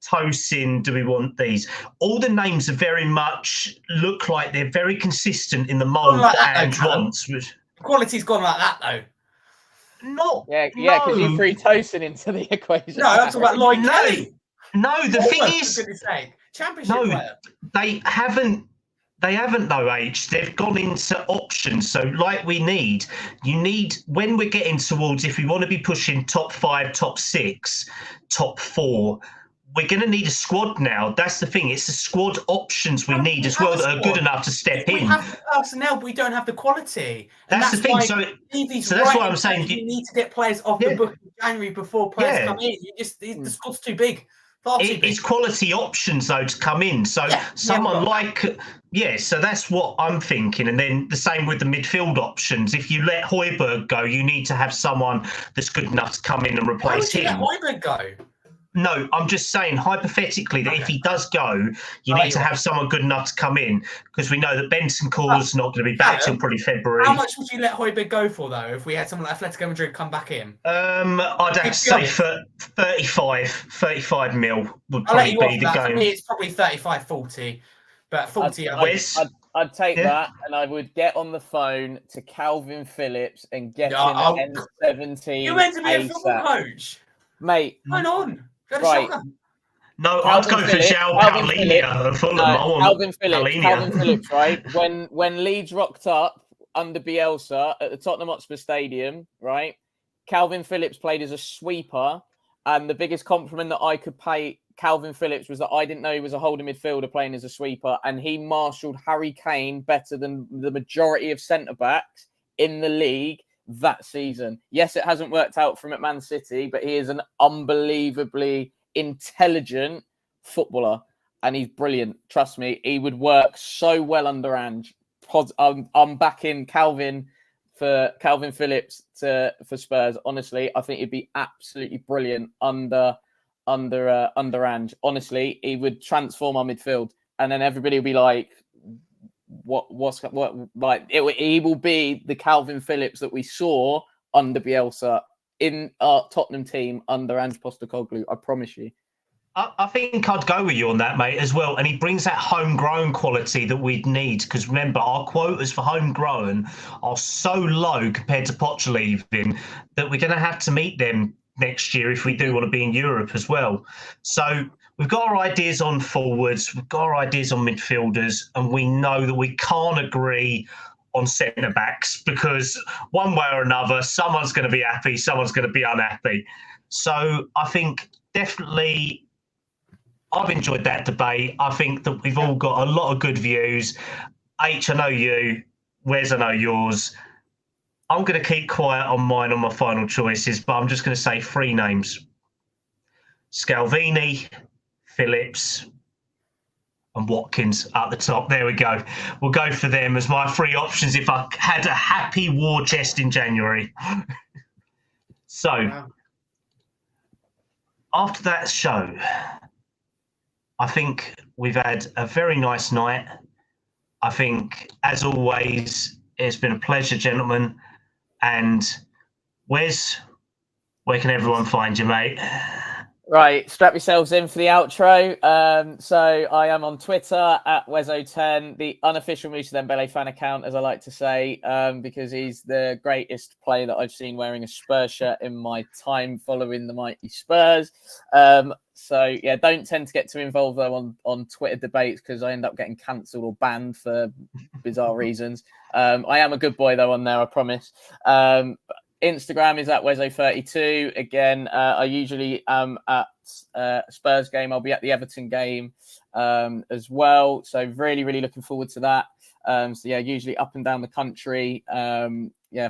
Speaker 1: Tosin, do we want these? All the names are very much look like they're very consistent in the mould
Speaker 3: like
Speaker 1: that
Speaker 3: that,
Speaker 1: Ange
Speaker 3: though, Kallum.
Speaker 1: wants.
Speaker 3: Quality's gone like that, though.
Speaker 1: Not,
Speaker 2: Yeah, because you
Speaker 1: no.
Speaker 2: threw Tosin into the equation.
Speaker 3: No, I'm talking about Lloyd Kelly.
Speaker 1: No, the thing is,
Speaker 3: for goodness sake. Championship
Speaker 1: no,
Speaker 3: player.
Speaker 1: they haven't. They haven't, though, H. They've gone into options. So, like you need, when we're getting towards, if we want to be pushing top 5, top 6, top 4, we're going to need a squad now. That's the thing. It's the squad options we need as well that are good enough to step in.
Speaker 3: We have the personnel, but we don't have the quality. And
Speaker 1: that's the thing. So that's why I'm saying
Speaker 3: you need to get players off the book in January before players come in. The squad's too big.
Speaker 1: It's quality options, though, to come in. So someone so that's what I'm thinking. And then the same with the midfield options. If you let Højbjerg go, you need to have someone that's good enough to come in and replace him.
Speaker 3: Why would you let Højbjerg go?
Speaker 1: No, I'm just saying hypothetically that if he does go, you need to have someone good enough to come in, because we know that Bentancur's not going to be back till probably February.
Speaker 3: How much would you let Højbjerg go for, though, if we had someone like Atletico Madrid come back in?
Speaker 1: I'd have to say for 35 mil would probably be the going.
Speaker 3: For me, it's probably 35, 40. But 40,
Speaker 2: I'd take that, and I would get on the phone to Calvin Phillips and get him N17.
Speaker 3: You're meant to be a football coach.
Speaker 2: Mate.
Speaker 3: Hang on.
Speaker 2: Right.
Speaker 1: No, I'd go for João Paulinho.
Speaker 2: Calvin Phillips, right? When Leeds rocked up under Bielsa at the Tottenham Hotspur Stadium, right? Calvin Phillips played as a sweeper, and the biggest compliment that I could pay Calvin Phillips was that I didn't know he was a holding midfielder playing as a sweeper, and he marshalled Harry Kane better than the majority of centre-backs in the league that season. Yes, it hasn't worked out for him at Man City, but he is an unbelievably intelligent footballer, and he's brilliant. Trust me, he would work so well under Ange. I'm backing Calvin Phillips for Spurs. Honestly, I think he'd be absolutely brilliant under Ange. Honestly, he would transform our midfield, and then everybody will be like, he will be the Calvin Phillips that we saw under Bielsa in our Tottenham team under Ange Postecoglou. I promise you.
Speaker 1: I think I'd go with you on that, mate, as well. And he brings that homegrown quality that we'd need. Because remember, our quotas for homegrown are so low compared to Poch leaving that we're going to have to meet them next year if we do want to be in Europe as well. So we've got our ideas on forwards, we've got our ideas on midfielders, and we know that we can't agree on centre-backs because one way or another, someone's going to be happy, someone's going to be unhappy. So I think definitely I've enjoyed that debate. I think that we've all got a lot of good views. H, I know you. Wes, I know yours. I'm going to keep quiet on mine on my final choices, but I'm just going to say 3 names. Scalvini, Phillips, and Watkins at the top. There we go. We'll go for them as my 3 options if I had a happy war chest in January. So, after that show, I think we've had a very nice night. I think, as always, it's been a pleasure, gentlemen. And Wes, where can everyone find you, mate?
Speaker 2: Right, strap yourselves in for the outro. So I am on Twitter at Wezo10, the unofficial Moussa Dembele fan account, as I like to say, because he's the greatest player that I've seen wearing a Spurs shirt in my time following the mighty Spurs. So yeah, don't tend to get too involved though on Twitter debates because I end up getting cancelled or banned for bizarre reasons. I am a good boy though on there, I promise. Instagram is at Wezo32. Again, I usually am at Spurs game. I'll be at the Everton game as well. So really, really looking forward to that. So yeah, usually up and down the country.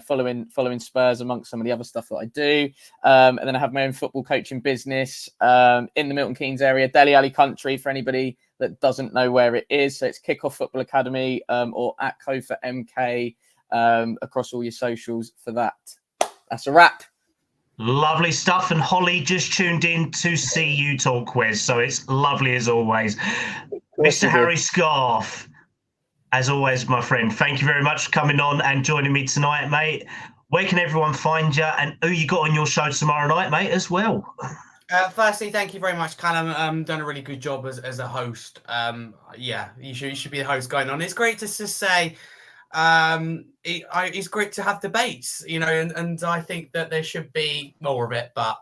Speaker 2: Following Spurs amongst some of the other stuff that I do. And then I have my own football coaching business in the Milton Keynes area, Dele Alli country, for anybody that doesn't know where it is. So it's Kickoff Football Academy or at Kofa MK across all your socials for that. That's a wrap.
Speaker 1: Lovely stuff. And Holly just tuned in to see you talk, Wes. So it's lovely as always. Mr. Harry Scarf, as always, my friend, thank you very much for coming on and joining me tonight, mate. Where can everyone find you and who you got on your show tomorrow night, mate, as well?
Speaker 3: Firstly, thank you very much, Kallum. Done a really good job as a host. You should be the host going on. It's great to just say, it's great to have debates, and I think that there should be more of it. But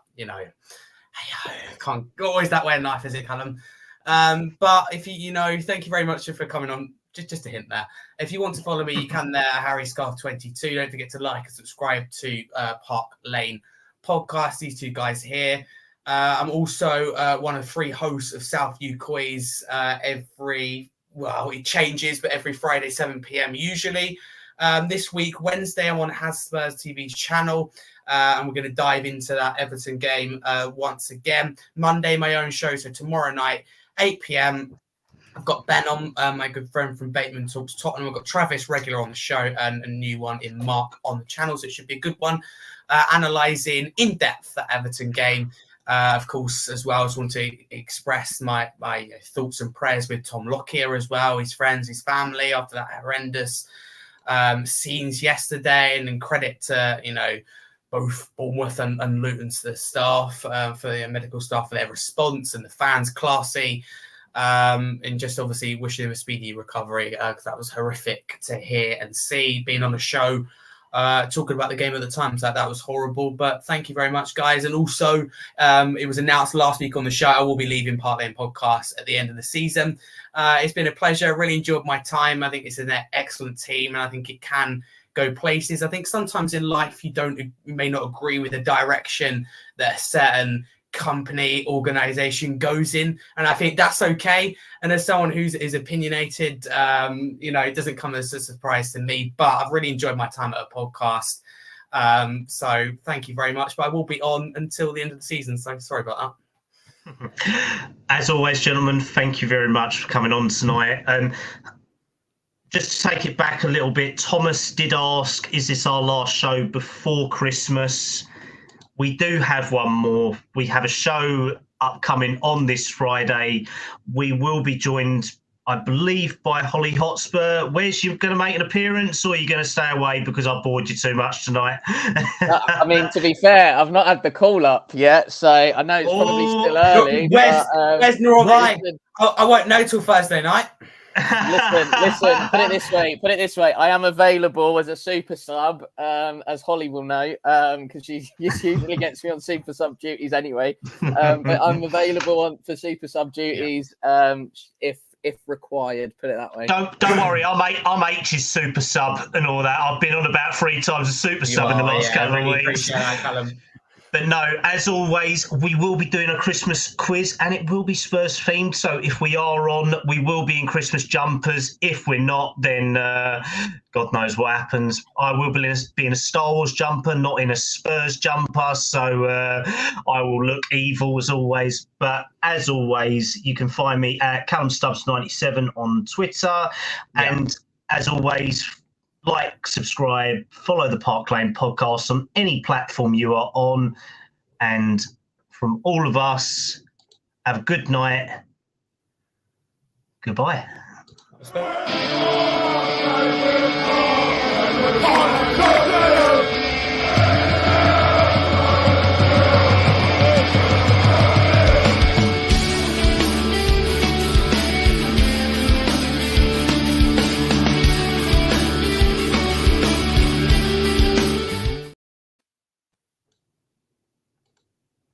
Speaker 3: can't always that way in life, is it, Kallum? But if thank you very much for coming on. Just a hint there. If you want to follow me, you can there, Harry Scarf 22. Don't forget to like and subscribe to Park Lane Podcast. These two guys here. I'm also one of 3 hosts of South U Quiz it changes, but every Friday, 7 p.m. usually. This week, Wednesday, I'm on Hotspur TV's channel, and we're going to dive into that Everton game once again. Monday, my own show, so tomorrow night, 8 p.m. I've got Ben on, my good friend from Bateman Talks Tottenham. I've got Travis regular on the show and a new one in Mark on the channel, so it should be a good one. Analysing in depth the Everton game. Of course, as well, I just want to express my thoughts and prayers with Tom Lockyer as well, his friends, his family, after that horrendous scenes yesterday. And then credit to, both Bournemouth and Luton's the staff, for the medical staff, for their response, and the fans, classy. And just obviously wishing him a speedy recovery, because that was horrific to hear and see. Being on a show talking about the game at the time, so that was horrible. But thank you very much, guys. And also, it was announced last week on the show, I will be leaving Park Lane Podcast at the end of the season. It's been a pleasure. Really enjoyed my time. I think it's an excellent team, and I think it can go places. I think sometimes in life you may not agree with the direction that a certain company, organization goes in, and I think that's okay. And as someone who's opinionated, it doesn't come as a surprise to me, but I've really enjoyed my time at a podcast. So thank you very much. But I will be on until the end of the season, so sorry about
Speaker 1: that. As always, gentlemen, thank you very much for coming on tonight. Just to take it back a little bit, Thomas did ask, is this our last show before Christmas? We do have one more. We have a show upcoming on this Friday. We will be joined, I believe, by Holly Hotspur. Where's you going to make an appearance, or are you going to stay away because I bored you too much tonight?
Speaker 2: I mean, to be fair, I've not had the call up yet, so I know it's probably still early.
Speaker 3: Where's Nora? I won't know till Thursday night.
Speaker 2: Listen. Put it this way. I am available as a super sub, as Holly will know, because she usually gets me on super sub duties anyway. But I'm available for super sub duties if required. Put it that way.
Speaker 1: Don't worry. I'm H's super sub and all that. I've been on about 3 times a super sub in the last couple of weeks.
Speaker 3: Appreciate that, Kallum.
Speaker 1: But no, as always, we will be doing a Christmas quiz, and it will be Spurs themed. So if we are on, we will be in Christmas jumpers. If we're not, then God knows what happens. I will be in a Star Wars jumper, not in a Spurs jumper. So I will look evil as always. But as always, you can find me at CallumStubbs97 on Twitter. Yeah. And as always, like, subscribe, follow the Park Lane Podcast on any platform you are on. And from all of us, have a good night. Goodbye.
Speaker 4: Let's go.